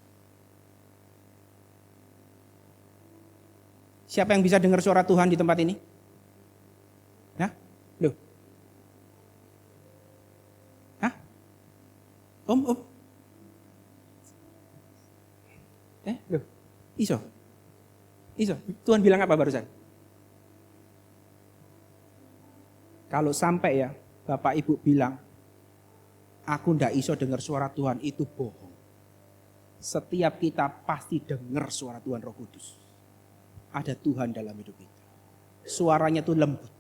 Siapa yang bisa dengar suara Tuhan di tempat ini? Hah? Loh? Hah? Om? Loh? Iso? Tuhan bilang apa barusan? Kalau sampai ya Bapak Ibu bilang, aku ndak iso dengar suara Tuhan, itu bohong. Setiap kita pasti dengar suara Tuhan Roh Kudus. Ada Tuhan dalam hidup kita. Suaranya tuh lembut.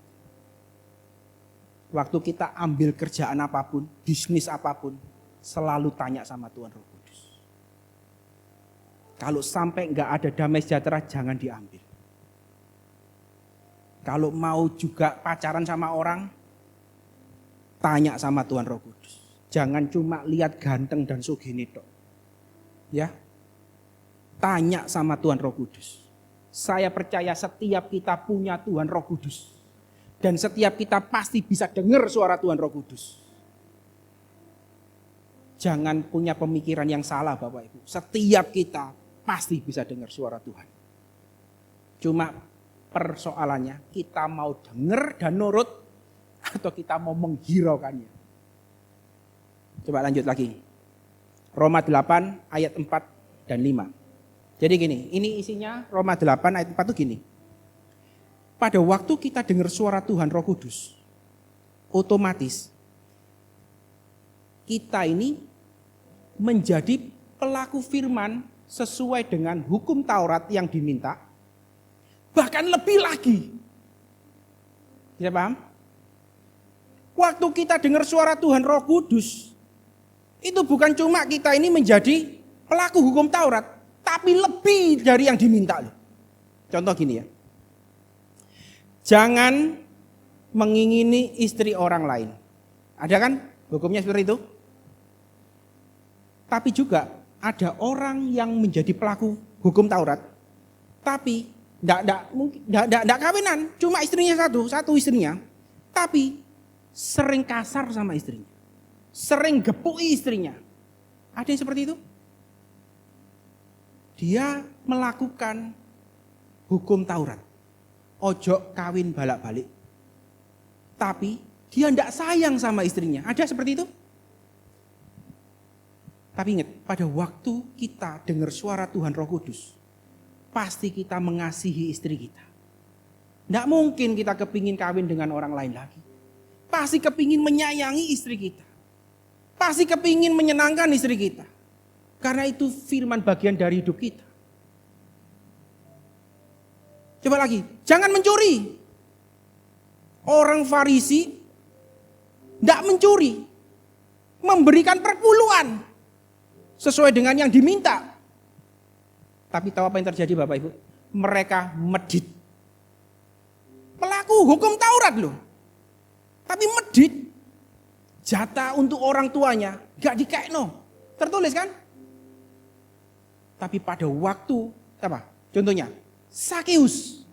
Waktu kita ambil kerjaan apapun, bisnis apapun, selalu tanya sama Tuhan Roh Kudus. Kalau sampai nggak ada damai sejahtera, jangan diambil. Kalau mau juga pacaran sama orang, tanya sama Tuhan Roh Kudus. Jangan cuma lihat ganteng dan sugih tok. Ya, tanya sama Tuhan Roh Kudus. Saya percaya setiap kita punya Tuhan Roh Kudus. Dan setiap kita pasti bisa dengar suara Tuhan Roh Kudus. Jangan punya pemikiran yang salah Bapak Ibu. Setiap kita pasti bisa dengar suara Tuhan. Cuma persoalannya kita mau dengar dan nurut atau kita mau menghiraukannya. Coba lanjut lagi. Roma 8 ayat 4 dan 5. Jadi gini, ini isinya Roma 8 ayat 4 itu gini. Pada waktu kita dengar suara Tuhan Roh Kudus, otomatis kita ini menjadi pelaku firman sesuai dengan hukum Taurat yang diminta. Bahkan lebih lagi. Bisa paham? Waktu kita dengar suara Tuhan Roh Kudus, itu bukan cuma kita ini menjadi pelaku hukum Taurat, tapi lebih dari yang diminta loh. Contoh gini ya. Jangan mengingini istri orang lain. Ada kan hukumnya seperti itu? Tapi juga ada orang yang menjadi pelaku hukum Taurat, tapi enggak kawinan, cuma istrinya satu istrinya, tapi sering kasar sama istrinya. Sering gepui istrinya. Ada yang seperti itu? Dia melakukan hukum Taurat. Ojo kawin balak-balik. Tapi dia tidak sayang sama istrinya. Ada seperti itu? Tapi ingat, pada waktu kita dengar suara Tuhan Roh Kudus, pasti kita mengasihi istri kita. Tidak mungkin kita kepingin kawin dengan orang lain lagi. Pasti kepingin menyayangi istri kita. Pasti kepingin menyenangkan istri kita. Karena itu firman bagian dari hidup kita. Coba lagi, jangan mencuri. Orang Farisi tidak mencuri. Memberikan perpuluhan. Sesuai dengan yang diminta. Tapi tahu apa yang terjadi Bapak Ibu? Mereka medit. Pelaku hukum Taurat loh. Tapi medit. Jatah untuk orang tuanya gak dikekno. Tertulis kan? Tapi pada waktu apa? Contohnya, Sakeus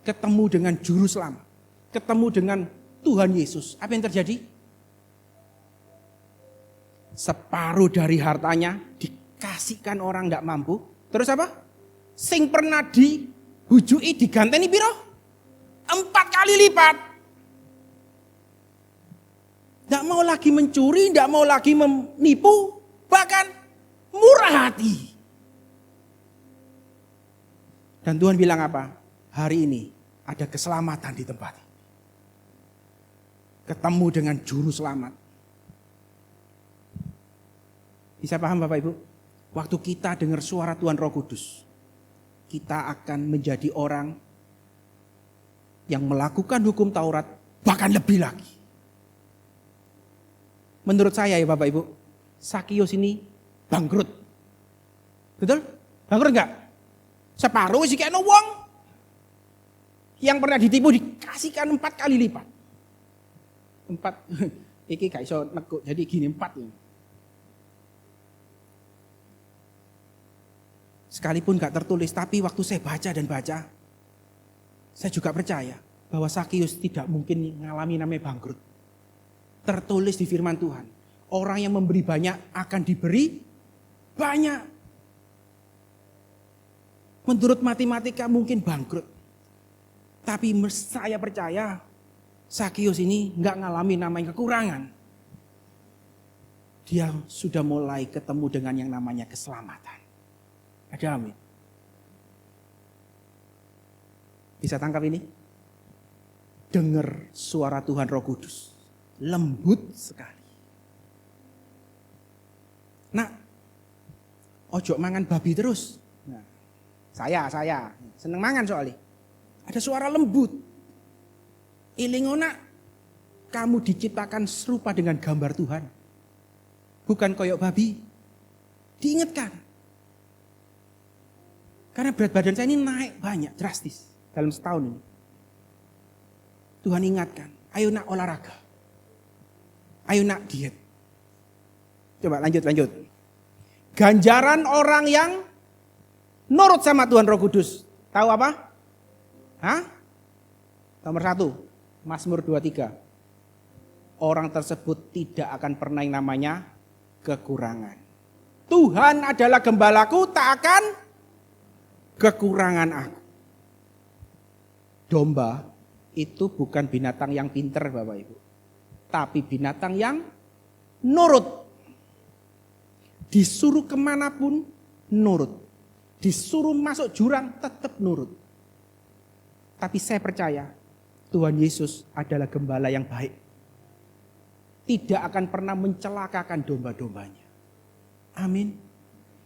ketemu dengan juru selamat, ketemu dengan Tuhan Yesus. Apa yang terjadi? Separuh dari hartanya dikasihkan orang tidak mampu. Terus apa? Sing pernah dibujui diganteni piro? 4 kali lipat. Tidak mau lagi mencuri, tidak mau lagi menipu, bahkan murah hati. Dan Tuhan bilang apa? Hari ini ada keselamatan di tempat ini. Ketemu dengan juru selamat. Bisa paham Bapak Ibu? Waktu kita dengar suara Tuhan Roh Kudus, kita akan menjadi orang yang melakukan hukum Taurat bahkan lebih lagi. Menurut saya ya Bapak Ibu, Sakius ini bangkrut. Betul? Bangkrut enggak? Separuh sih kayak wong. Yang pernah ditipu dikasihkan 4 kali lipat. 4, iki gak iso nekuk, jadi gini 4 ini. Sekalipun gak tertulis, tapi waktu saya baca dan baca, saya juga percaya bahwa Sakius tidak mungkin mengalami namanya bangkrut. Tertulis di firman Tuhan, orang yang memberi banyak akan diberi banyak. Menurut matematika mungkin bangkrut. Tapi saya percaya Sakius ini gak ngalami namanya kekurangan. Dia sudah mulai ketemu dengan yang namanya keselamatan. Ada amin. Bisa tangkap ini? Dengar suara Tuhan Roh Kudus. Lembut sekali. Nah, ojo mangan babi terus. Nah, saya seneng mangan soalnya. Ada suara lembut. Ilingona, kamu diciptakan serupa dengan gambar Tuhan. Bukan koyok babi. Diingatkan. Karena berat badan saya ini naik banyak, drastis dalam setahun ini. Tuhan ingatkan, ayo nak olahraga. Ayo nak diet. Coba lanjut. Ganjaran orang yang nurut sama Tuhan Roh Kudus. Tahu apa? Nomor 1, Mazmur 23. Orang tersebut tidak akan pernah yang namanya kekurangan. Tuhan adalah gembalaku, tak akan kekurangan aku. Domba itu bukan binatang yang pinter Bapak Ibu. Tapi binatang yang nurut. Disuruh kemanapun nurut. Disuruh masuk jurang tetap nurut. Tapi saya percaya Tuhan Yesus adalah gembala yang baik. Tidak akan pernah mencelakakan domba-dombanya. Amin.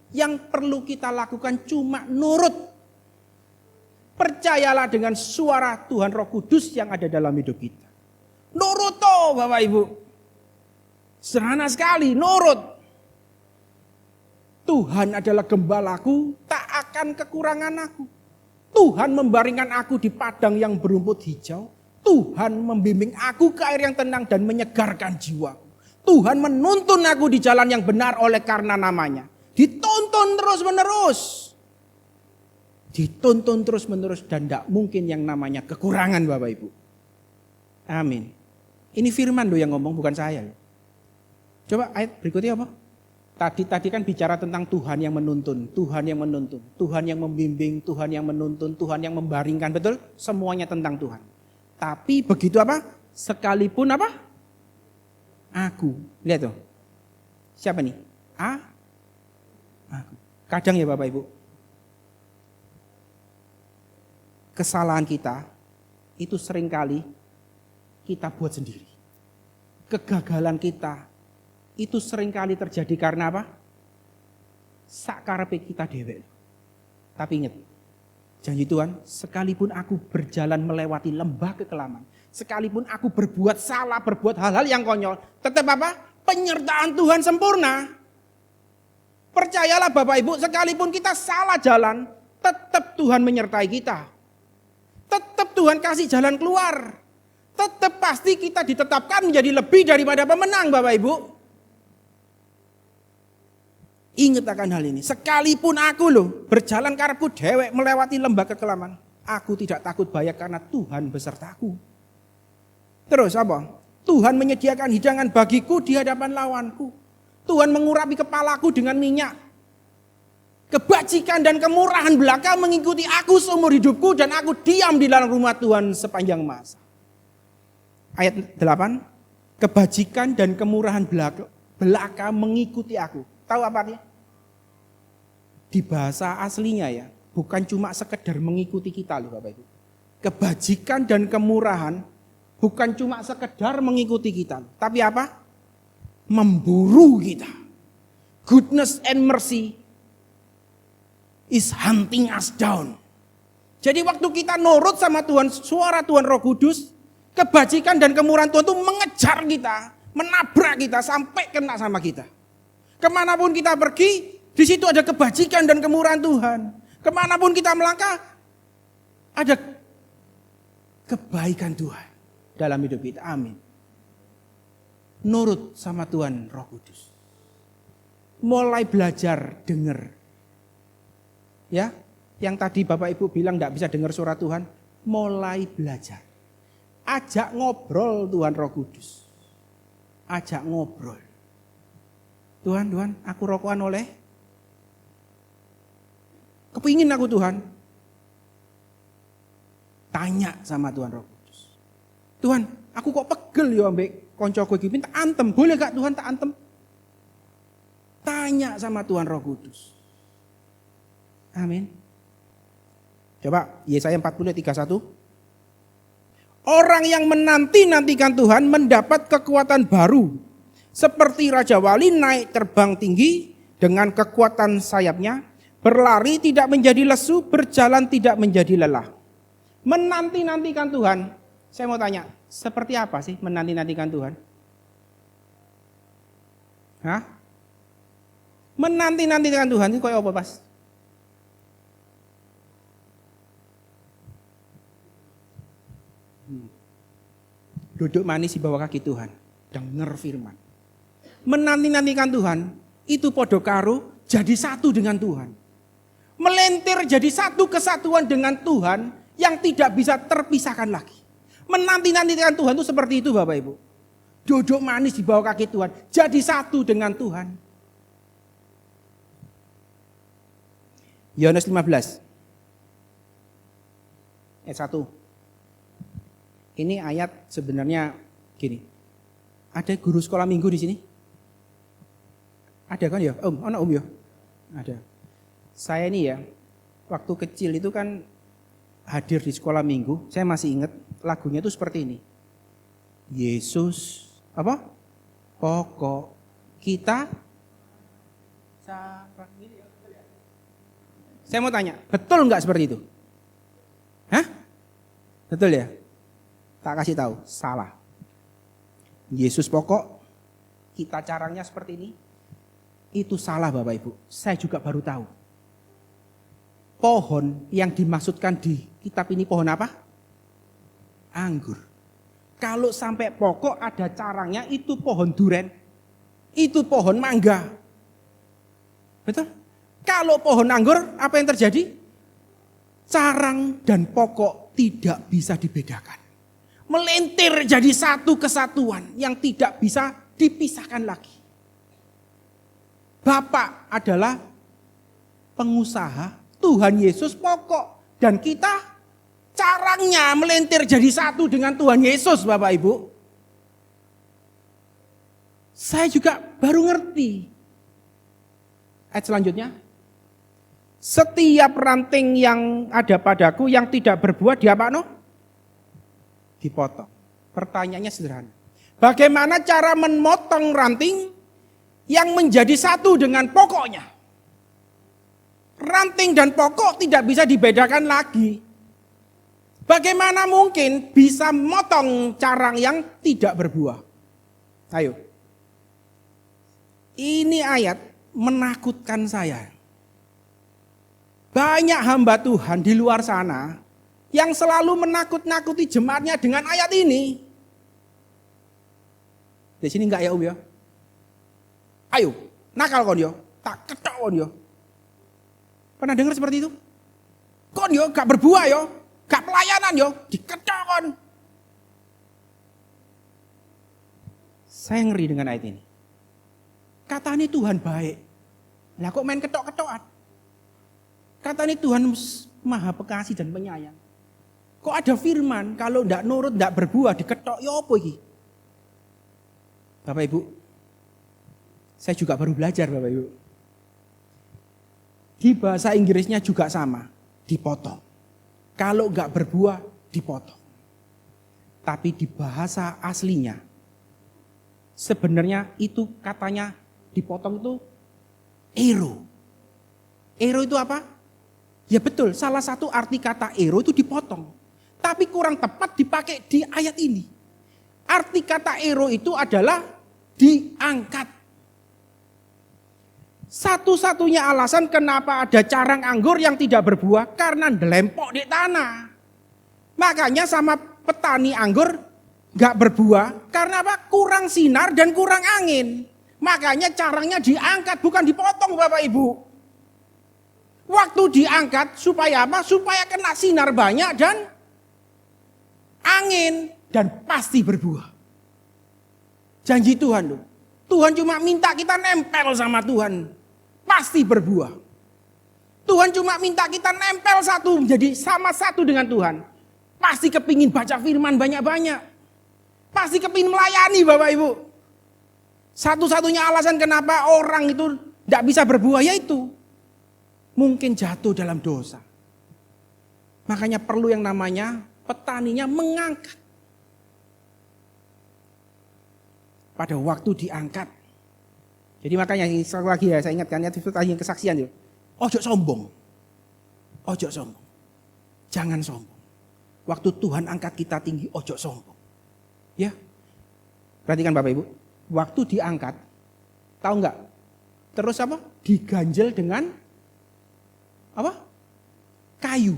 Yang perlu kita lakukan cuma nurut. Percayalah dengan suara Tuhan Roh Kudus yang ada dalam hidup kita. Nurut toh Bapak Ibu. Sederhana sekali, nurut. Tuhan adalah gembalaku, tak akan kekurangan aku. Tuhan membaringkan aku di padang yang berumput hijau. Tuhan membimbing aku ke air yang tenang dan menyegarkan jiwaku. Tuhan menuntun aku di jalan yang benar oleh karena namanya. Dituntun terus menerus. Dituntun terus menerus dan tidak mungkin yang namanya kekurangan Bapak Ibu. Amin. Ini firman loh yang ngomong, bukan saya. Coba ayat berikutnya apa? Tadi kan bicara tentang Tuhan yang menuntun, Tuhan yang menuntun, Tuhan yang membimbing, Tuhan yang menuntun, Tuhan yang membaringkan, betul? Semuanya tentang Tuhan. Tapi begitu apa? Sekalipun apa? Aku. Lihat tuh. Siapa nih? Aku. Kadang ya Bapak Ibu. Kesalahan kita itu seringkali kita buat sendiri. Kegagalan kita itu seringkali terjadi karena apa? Sakarepe kita dewek. Tapi ingat, janji Tuhan, sekalipun aku berjalan melewati lembah kekelaman, sekalipun aku berbuat salah, berbuat hal-hal yang konyol, tetap apa? Penyertaan Tuhan sempurna. Percayalah Bapak Ibu, sekalipun kita salah jalan, tetap Tuhan menyertai kita. Tetap Tuhan kasih jalan keluar. Tetap pasti kita ditetapkan menjadi lebih daripada pemenang Bapak Ibu. Ingat akan hal ini. Sekalipun aku berjalan karepku dewek melewati lembah kekelaman, aku tidak takut bahaya karena Tuhan besertaku. Terus apa? Tuhan menyediakan hidangan bagiku di hadapan lawanku. Tuhan mengurapi kepalaku dengan minyak. Kebajikan dan kemurahan belaka mengikuti aku seumur hidupku dan aku diam di dalam rumah Tuhan sepanjang masa. Ayat 8. Kebajikan dan kemurahan belaka mengikuti aku. Tahu apa artinya? Di bahasa aslinya ya, bukan cuma sekedar mengikuti kita loh Bapak Ibu. Kebajikan dan kemurahan bukan cuma sekedar mengikuti kita, tapi apa? Memburu kita. Goodness and mercy is hunting us down. Jadi waktu kita nurut sama Tuhan, suara Tuhan Roh Kudus, kebajikan dan kemurahan Tuhan itu mengejar kita, menabrak kita sampai kena sama kita. Kemanapun kita pergi, di situ ada kebajikan dan kemurahan Tuhan. Kemanapun kita melangkah, ada kebaikan Tuhan dalam hidup kita. Amin. Nurut sama Tuhan Roh Kudus. Mulai belajar dengar. Ya, yang tadi Bapak Ibu bilang tidak bisa dengar suara Tuhan, mulai belajar. Ajak ngobrol Tuhan Roh Kudus. Ajak ngobrol. Tuhan, aku rokokan oleh. Kepingin aku Tuhan. Tanya sama Tuhan Roh Kudus. Tuhan, aku kok pegel ya ambek koncoku iki, tak antem. Boleh gak Tuhan tak antem? Tanya sama Tuhan Roh Kudus. Amin. Coba Yesaya 40:31. Orang yang menanti-nantikan Tuhan mendapat kekuatan baru. Seperti Raja Wali naik terbang tinggi dengan kekuatan sayapnya. Berlari tidak menjadi lesu, berjalan tidak menjadi lelah. Menanti-nantikan Tuhan. Saya mau tanya, seperti apa sih menanti-nantikan Tuhan? Hah? Menanti-nantikan Tuhan itu kayak apa, Pas? Duduk manis di bawah kaki Tuhan, dengar firman. Menanti-nantikan Tuhan, itu podo karo jadi satu dengan Tuhan. Melentir jadi satu kesatuan dengan Tuhan yang tidak bisa terpisahkan lagi. Menanti-nantikan Tuhan itu seperti itu Bapak Ibu. Duduk manis di bawah kaki Tuhan, jadi satu dengan Tuhan. Yohanes 15 ayat 1. Ini ayat sebenarnya gini. Ada guru sekolah minggu di sini? Ada kan ya? Anak ya? Ada. Saya ini ya, waktu kecil itu kan hadir di sekolah minggu. Saya masih ingat lagunya itu seperti ini. Yesus apa? Pokok kita. Saya mau tanya, betul nggak seperti itu? Hah? Betul ya? Tak kasih tahu, salah. Yesus pokok, kita caranya seperti ini. Itu salah Bapak Ibu. Saya juga baru tahu. Pohon yang dimaksudkan di kitab ini pohon apa? Anggur. Kalau sampai pokok ada carangnya itu pohon duren. Itu pohon mangga. Betul? Kalau pohon anggur apa yang terjadi? Carang dan pokok tidak bisa dibedakan. Melentir jadi satu kesatuan yang tidak bisa dipisahkan lagi. Bapak adalah pengusaha, Tuhan Yesus pokok. Dan kita carangnya melentir jadi satu dengan Tuhan Yesus Bapak Ibu. Saya juga baru ngerti. Ayat selanjutnya. Setiap ranting yang ada padaku yang tidak berbuah diapa-no? Dipotong. Pertanyaannya sederhana. Bagaimana cara memotong ranting yang menjadi satu dengan pokoknya? Ranting dan pokok tidak bisa dibedakan lagi. Bagaimana mungkin bisa memotong carang yang tidak berbuah? Ayo. Ini ayat menakutkan saya. Banyak hamba Tuhan di luar sana yang selalu menakut-nakuti jemaatnya dengan ayat ini. Di sini enggak ya Om ya? Ayo, nakal kon yo, tak ketok kon yo. Pernah dengar seperti itu? Kon yo gak berbuah yo, gak pelayanan yo, diketok kon. Saya ngeri dengan ayat ini. Katanya Tuhan baik. Lah kok main ketok-ketokan? Katanya Tuhan maha pengasih dan penyayang. Kok ada firman kalau ndak nurut, ndak berbuah, diketok, ya apa iki? Bapak Ibu, saya juga baru belajar Bapak Ibu. Di bahasa Inggrisnya juga sama, dipotong. Kalau nggak berbuah, dipotong. Tapi di bahasa aslinya, sebenarnya itu katanya dipotong itu ero. Ero itu apa? Ya betul, salah satu arti kata ero itu dipotong. Tapi kurang tepat dipakai di ayat ini. Arti kata ero itu adalah diangkat. Satu-satunya alasan kenapa ada carang anggur yang tidak berbuah karena delempok di tanah. Makanya sama petani anggur gak berbuah karena apa? Kurang sinar dan kurang angin. Makanya carangnya diangkat bukan dipotong Bapak Ibu. Waktu diangkat supaya apa? Supaya kena sinar banyak dan angin dan pasti berbuah. Janji Tuhan loh. Tuhan cuma minta kita nempel sama Tuhan. Pasti berbuah. Tuhan cuma minta kita nempel satu, menjadi sama satu dengan Tuhan. Pasti kepingin baca firman banyak-banyak. Pasti kepingin melayani Bapak Ibu. Satu-satunya alasan kenapa orang itu tidak bisa berbuah yaitu mungkin jatuh dalam dosa. Makanya perlu yang namanya petaninya mengangkat. Pada waktu diangkat. Jadi makanya sekali lagi ya saya ingatkan ya itu tadi yang kesaksian ya. Ojo sombong. Ojo sombong. Jangan sombong. Waktu Tuhan angkat kita tinggi ojo sombong. Ya. Perhatikan Bapak Ibu. Waktu diangkat. Tahu enggak? Terus apa? Diganjel dengan apa? Kayu.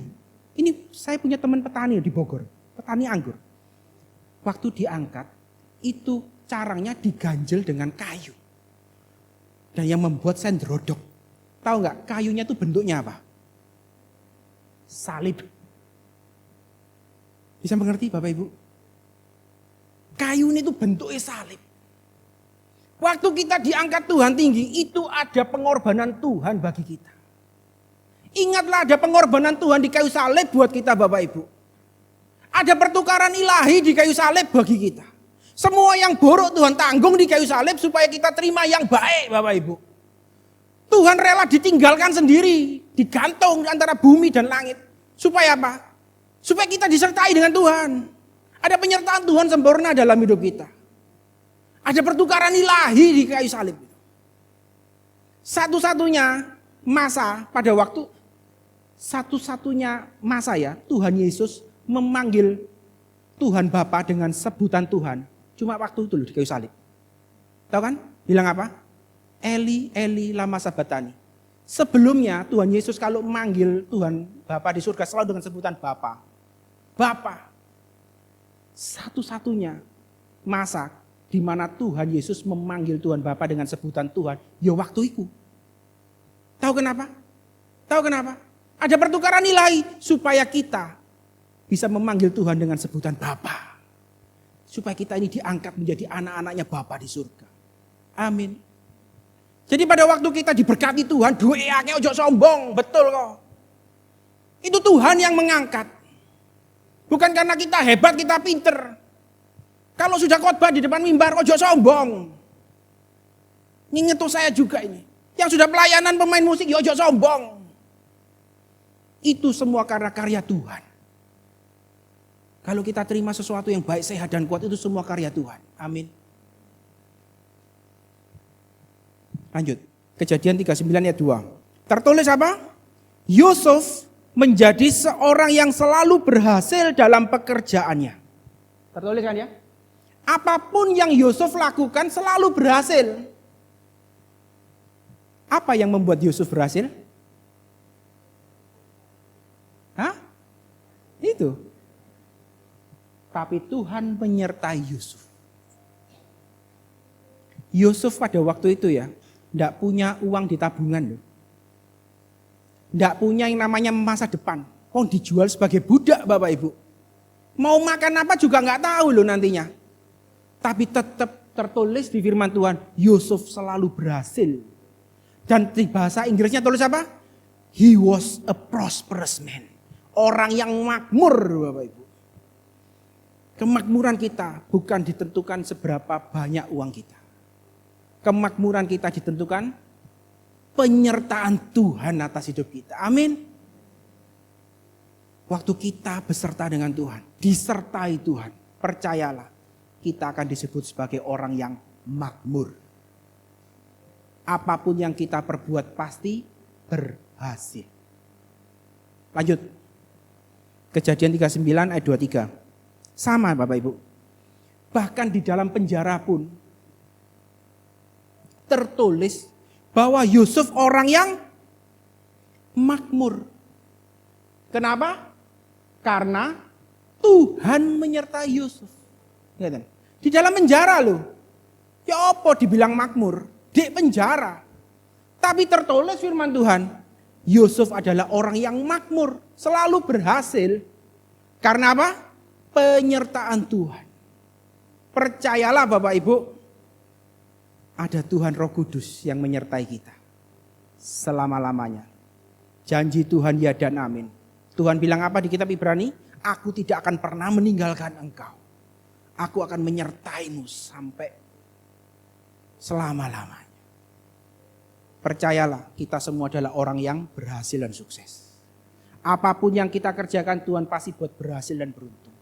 Ini saya punya teman petani di Bogor. Petani anggur. Waktu diangkat. Itu carangnya diganjel dengan kayu. Dan yang membuat sendrodok. Tahu nggak kayunya itu bentuknya apa? Salib. Bisa mengerti Bapak Ibu? Kayu ini itu bentuknya salib. Waktu kita diangkat Tuhan tinggi, itu ada pengorbanan Tuhan bagi kita. Ingatlah ada pengorbanan Tuhan di kayu salib buat kita Bapak Ibu. Ada pertukaran ilahi di kayu salib bagi kita. Semua yang buruk Tuhan tanggung di kayu salib supaya kita terima yang baik Bapak Ibu. Tuhan rela ditinggalkan sendiri, digantung antara bumi dan langit. Supaya apa? Supaya kita disertai dengan Tuhan. Ada penyertaan Tuhan sempurna dalam hidup kita. Ada pertukaran ilahi di kayu salib. Satu-satunya masa pada waktu, satu-satunya masa ya Tuhan Yesus memanggil Tuhan Bapa dengan sebutan Tuhan. Cuma waktu itu loh di kayu salib. Tahu kan? Bilang apa? Eli, Eli, lama sabatani. Sebelumnya Tuhan Yesus kalau memanggil Tuhan Bapa di surga selalu dengan sebutan Bapa. Bapa. Satu-satunya masa di mana Tuhan Yesus memanggil Tuhan Bapa dengan sebutan Tuhan. Ya waktu itu. Tahu kenapa? Tahu kenapa? Ada pertukaran ilahi supaya kita bisa memanggil Tuhan dengan sebutan Bapa. Supaya kita ini diangkat menjadi anak-anaknya Bapa di surga. Amin. Jadi pada waktu kita diberkati Tuhan, duweake ojo sombong, betul kok. Itu Tuhan yang mengangkat. Bukan karena kita hebat, kita pinter. Kalau sudah khotbah di depan mimbar, ojo sombong. Ini ngetuh saya juga ini. Yang sudah pelayanan pemain musik, ya ojo sombong. Itu semua karena karya Tuhan. Kalau kita terima sesuatu yang baik, sehat, dan kuat, itu semua karya Tuhan. Amin. Lanjut. Kejadian 39 ayat 2. Tertulis apa? Yusuf menjadi seorang yang selalu berhasil dalam pekerjaannya. Tertulis kan ya? Apapun yang Yusuf lakukan selalu berhasil. Apa yang membuat Yusuf berhasil? Hah? Itu. Tapi Tuhan menyertai Yusuf. Yusuf pada waktu itu ya, tidak punya uang di tabungan loh. Tidak punya yang namanya masa depan. Oh dijual sebagai budak Bapak Ibu. Mau makan apa juga nggak tahu loh nantinya. Tapi tetap tertulis di firman Tuhan, Yusuf selalu berhasil. Dan di bahasa Inggrisnya tulis apa? He was a prosperous man. Orang yang makmur Bapak Ibu. Kemakmuran kita bukan ditentukan seberapa banyak uang kita. Kemakmuran kita ditentukan penyertaan Tuhan atas hidup kita. Amin. Waktu kita beserta dengan Tuhan, disertai Tuhan, percayalah kita akan disebut sebagai orang yang makmur. Apapun yang kita perbuat pasti berhasil. Lanjut. Kejadian 39 ayat 23. Sama Bapak Ibu. Bahkan di dalam penjara pun tertulis bahwa Yusuf orang yang makmur. Kenapa? Karena Tuhan menyertai Yusuf. Lihat, di dalam penjara loh. Ya apa dibilang makmur? Di penjara. Tapi tertulis firman Tuhan, Yusuf adalah orang yang makmur, selalu berhasil. Karena apa? Penyertaan Tuhan. Percayalah Bapak Ibu, ada Tuhan Roh Kudus yang menyertai kita selama-lamanya. Janji Tuhan ya dan amin. Tuhan bilang apa di kitab Ibrani? Aku tidak akan pernah meninggalkan engkau. Aku akan menyertaimu sampai selama-lamanya. Percayalah, kita semua adalah orang yang berhasil dan sukses. Apapun yang kita kerjakan, Tuhan pasti buat berhasil dan beruntung.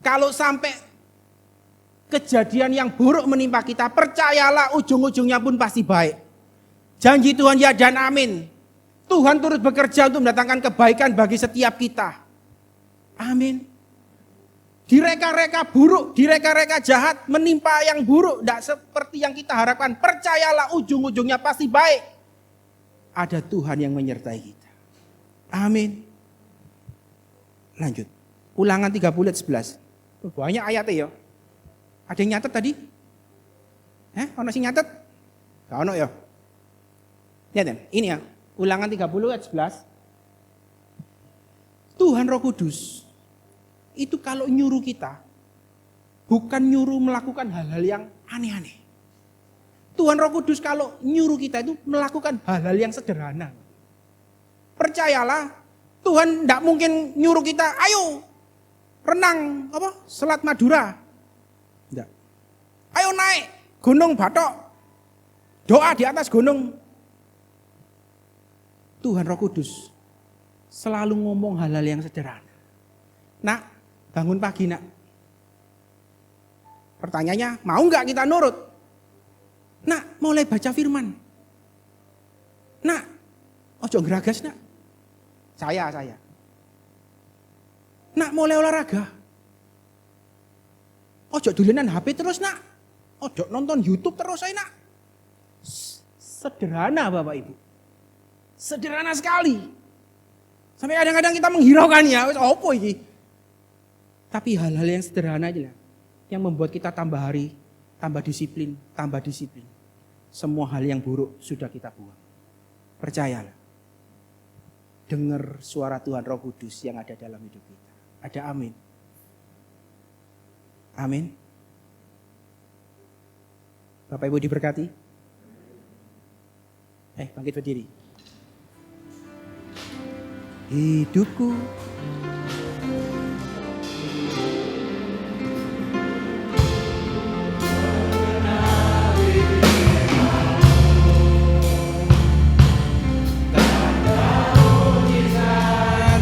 Kalau sampai kejadian yang buruk menimpa kita, percayalah ujung-ujungnya pun pasti baik. Janji Tuhan ya dan amin. Tuhan turut bekerja untuk mendatangkan kebaikan bagi setiap kita. Amin. Direka-reka buruk, direka-reka jahat, menimpa yang buruk, tidak seperti yang kita harapkan. Percayalah ujung-ujungnya pasti baik. Ada Tuhan yang menyertai kita. Amin. Lanjut. Ulangan 30 ayat 11. Banyak ayatnya ya. Ada yang nyatet tadi? Ono sing nyatet? Gak ono ya. Lihat ini ya. Ulangan 30 ayat 11. Tuhan Roh Kudus itu kalau nyuruh kita, bukan nyuruh melakukan hal-hal yang aneh-aneh. Tuhan Roh Kudus kalau nyuruh kita itu melakukan hal-hal yang sederhana. Percayalah, Tuhan tidak mungkin nyuruh kita, ayo renang Selat Madura. Tidak. Ayo naik Gunung Batok, doa di atas gunung. Tuhan Roh Kudus selalu ngomong hal-hal yang sederhana. Nak, bangun pagi nak. Pertanyaannya, mau nggak kita nurut? Nak, mulai baca firman. Nak, ojo geragas nak. Saya. Nak, mulai olahraga. Ojo dulinan HP terus nak. Ojo nonton YouTube terus saya nak. Sederhana Bapak Ibu. Sederhana sekali. Sampai kadang-kadang kita menghiraukannya. Apa ini? Tapi hal-hal yang sederhana aja lah. Yang membuat kita tambah hari, tambah disiplin. Semua hal yang buruk sudah kita buang. Percayalah. Dengar suara Tuhan Roh Kudus yang ada dalam hidup kita. Ada amin. Amin. Bapak Ibu diberkati. Bangkit berdiri. Hidupku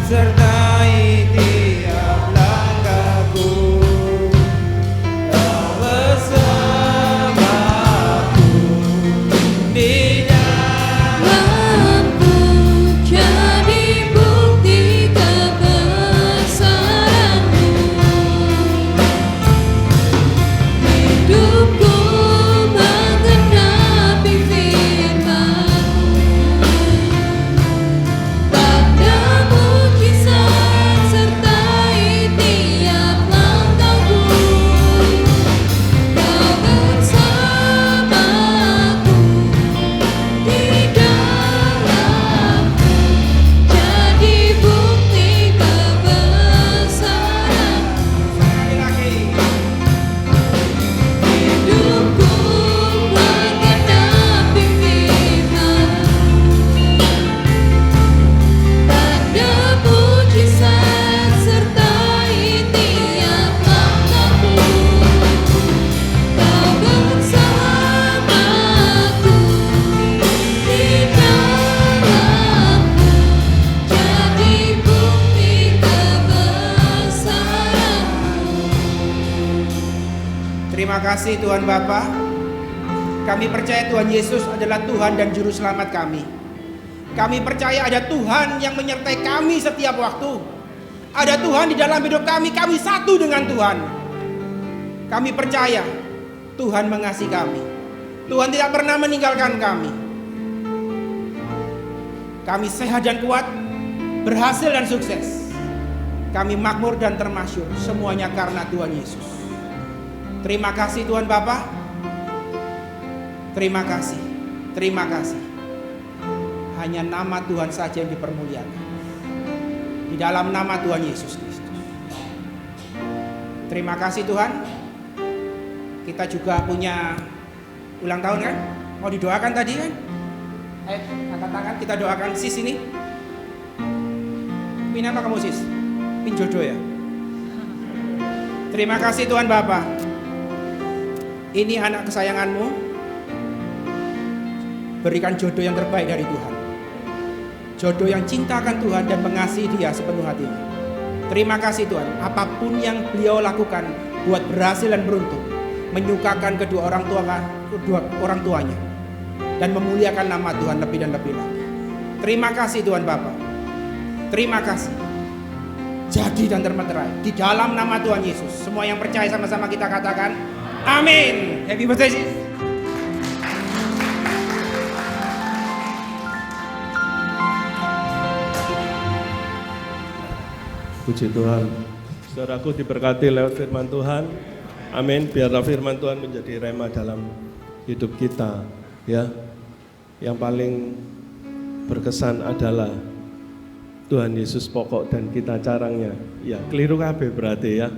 sertai tiap langkahku, Kau bersamaku di dalamku, jadi bukti kebesaran-Mu. Hidupku menggenapi firman-Mu. Tanda mujizat sertai tiap langkahku, Kau bersamaku di dalamku, jadi bukti kebesaran-Mu. Hidupku menggenapi firman-Mu. Tanda mujizat sertai tiap langkahku, Kau bersamaku di dalamku, jadi bukti kebesaran-Mu. Terima kasih Tuhan Bapa. Kami percaya Tuhan Yesus adalah Tuhan dan Juru Selamat kami. Kami percaya ada Tuhan yang menyertai kami setiap waktu. Ada Tuhan di dalam hidup kami satu dengan Tuhan. Kami percaya Tuhan mengasihi kami. Tuhan tidak pernah meninggalkan kami. Kami sehat dan kuat, berhasil dan sukses. Kami makmur dan termasyur, semuanya karena Tuhan Yesus. Terima kasih Tuhan Bapa. Terima kasih. Terima kasih. Hanya nama Tuhan saja yang dipermuliakan. Di dalam nama Tuhan Yesus Kristus. Terima kasih Tuhan. Kita juga punya ulang tahun kan? Mau didoakan tadi kan? Ayo angkat tangan kita doakan sis ini. Pin apa kamu sis? Pin jodoh ya? Terima kasih Tuhan Bapa. Ini anak kesayanganmu. Berikan jodoh yang terbaik dari Tuhan. Jodoh yang cintakan Tuhan dan mengasihi dia sepenuh hatinya. Terima kasih Tuhan. Apapun yang beliau lakukan buat berhasil dan beruntung, menyukakan kedua orang tuanya dan memuliakan nama Tuhan lebih dan lebih lagi. Terima kasih Tuhan Bapa. Terima kasih. Jadi dan termeterai di dalam nama Tuhan Yesus. Semua yang percaya sama-sama kita katakan amin. Happy birthday sis. Puji Tuhan. Saudaraku diberkati lewat firman Tuhan. Amin. Biarlah firman Tuhan menjadi rema dalam hidup kita, ya. Yang paling berkesan adalah Tuhan Yesus pokok dan kita carangnya. Ya, keliru kabeh berarti ya.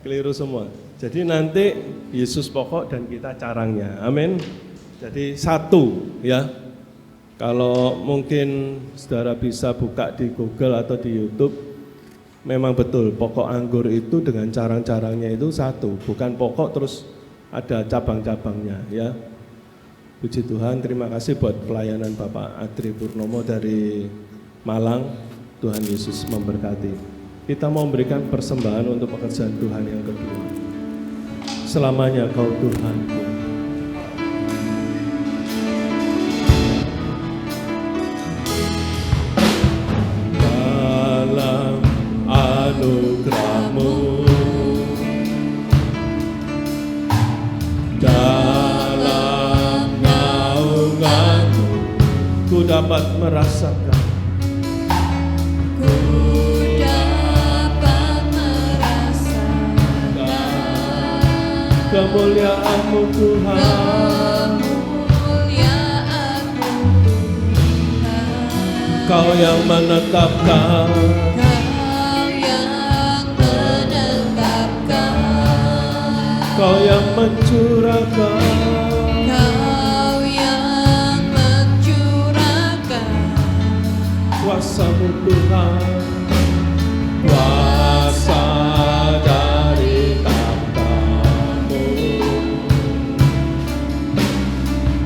Keliru semua. Jadi nanti Yesus pokok dan kita carangnya. Amin. Jadi satu, ya. Kalau mungkin saudara bisa buka di Google atau di YouTube, memang betul pokok anggur itu dengan carang-carangnya itu satu, bukan pokok terus ada cabang-cabangnya, ya. Puji Tuhan, terima kasih buat pelayanan Bapak Adri Purnomo dari Malang. Tuhan Yesus memberkati. Kita mau memberikan persembahan untuk pekerjaan Tuhan yang kedua. Selamanya Kau Tuhanku. Anugerah-Mu dalam naungan-Mu ku dapat merasakan, Ku dapat merasakan kemuliaan-Mu Tuhan. kemuliaan-Mu Tuhan. Kau yang menetapkan, Kau yang mencurahkan, Kau yang mencurahkan kuasa-Mu Tuhan, kuasa dari takhta-Mu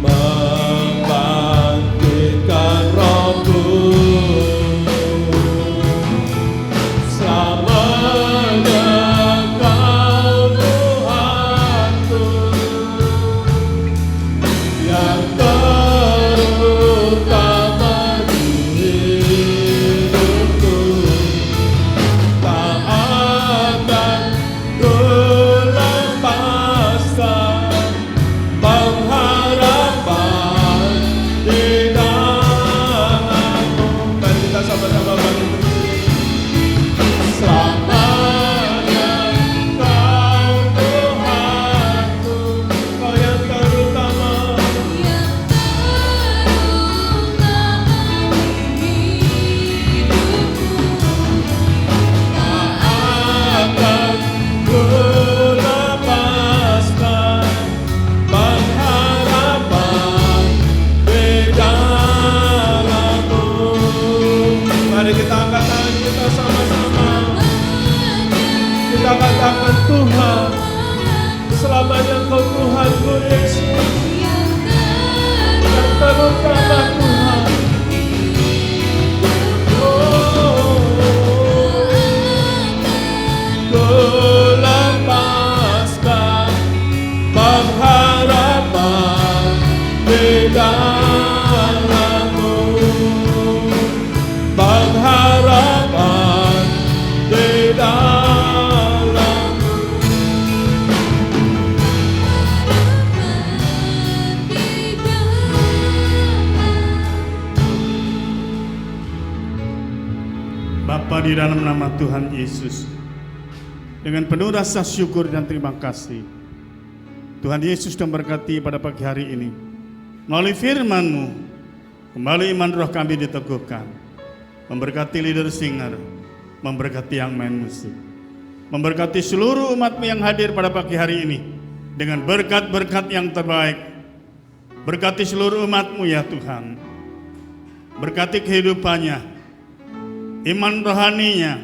membangkitkan Roh-Mu. Katakan Tuhan, selamanya Kau Tuhanku Yesus, yang terutama Tuhan. Ku lepaskan pengharapan di dalam-Mu. Bapa, di dalam nama Tuhan Yesus, dengan penuh rasa syukur dan terima kasih, Tuhan Yesus memberkati pada pagi hari ini. Melalui firman-Mu, kembali iman roh kami diteguhkan. Memberkati leader singer, memberkati yang main musik, memberkati seluruh umat-Mu yang hadir pada pagi hari ini dengan berkat-berkat yang terbaik. Berkati seluruh umat-Mu ya Tuhan. Berkati kehidupannya, iman rohaninya,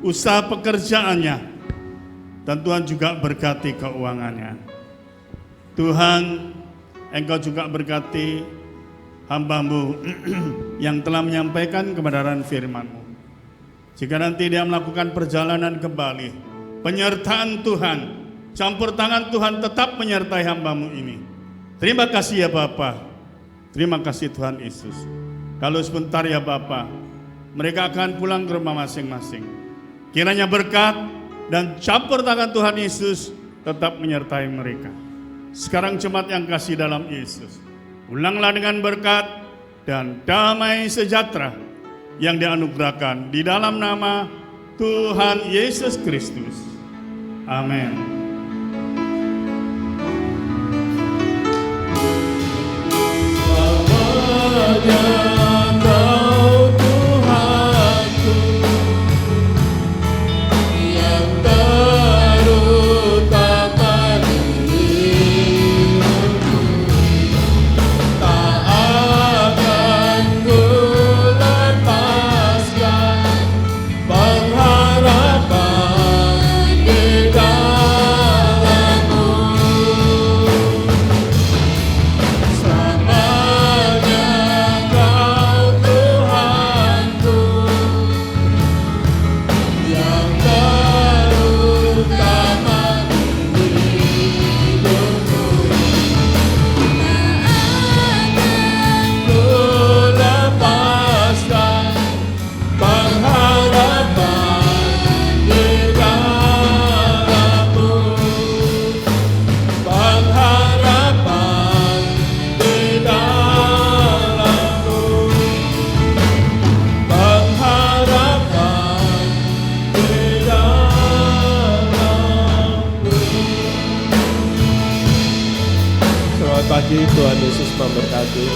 usaha pekerjaannya, dan Tuhan juga berkati keuangannya. Tuhan, Engkau juga berkati hamba-Mu yang telah menyampaikan kebenaran firman-Mu. Jika nanti dia melakukan perjalanan kembali, penyertaan Tuhan, campur tangan Tuhan tetap menyertai hamba-Mu ini. Terima kasih ya Bapa. Terima kasih Tuhan Yesus. Kalau sebentar ya Bapa, mereka akan pulang ke rumah masing-masing. Kiranya berkat dan campur tangan Tuhan Yesus tetap menyertai mereka. Sekarang jemaat yang kasih dalam Yesus, ulanglah dengan berkat dan damai sejahtera yang dianugerahkan di dalam nama Tuhan Yesus Kristus. Amin. Engkau Tuhanku yang terutama dirimu, tak akan ku lepaskan pengharapan di dalam-Mu. Selamat pagi, Tuhan Yesus memberkati.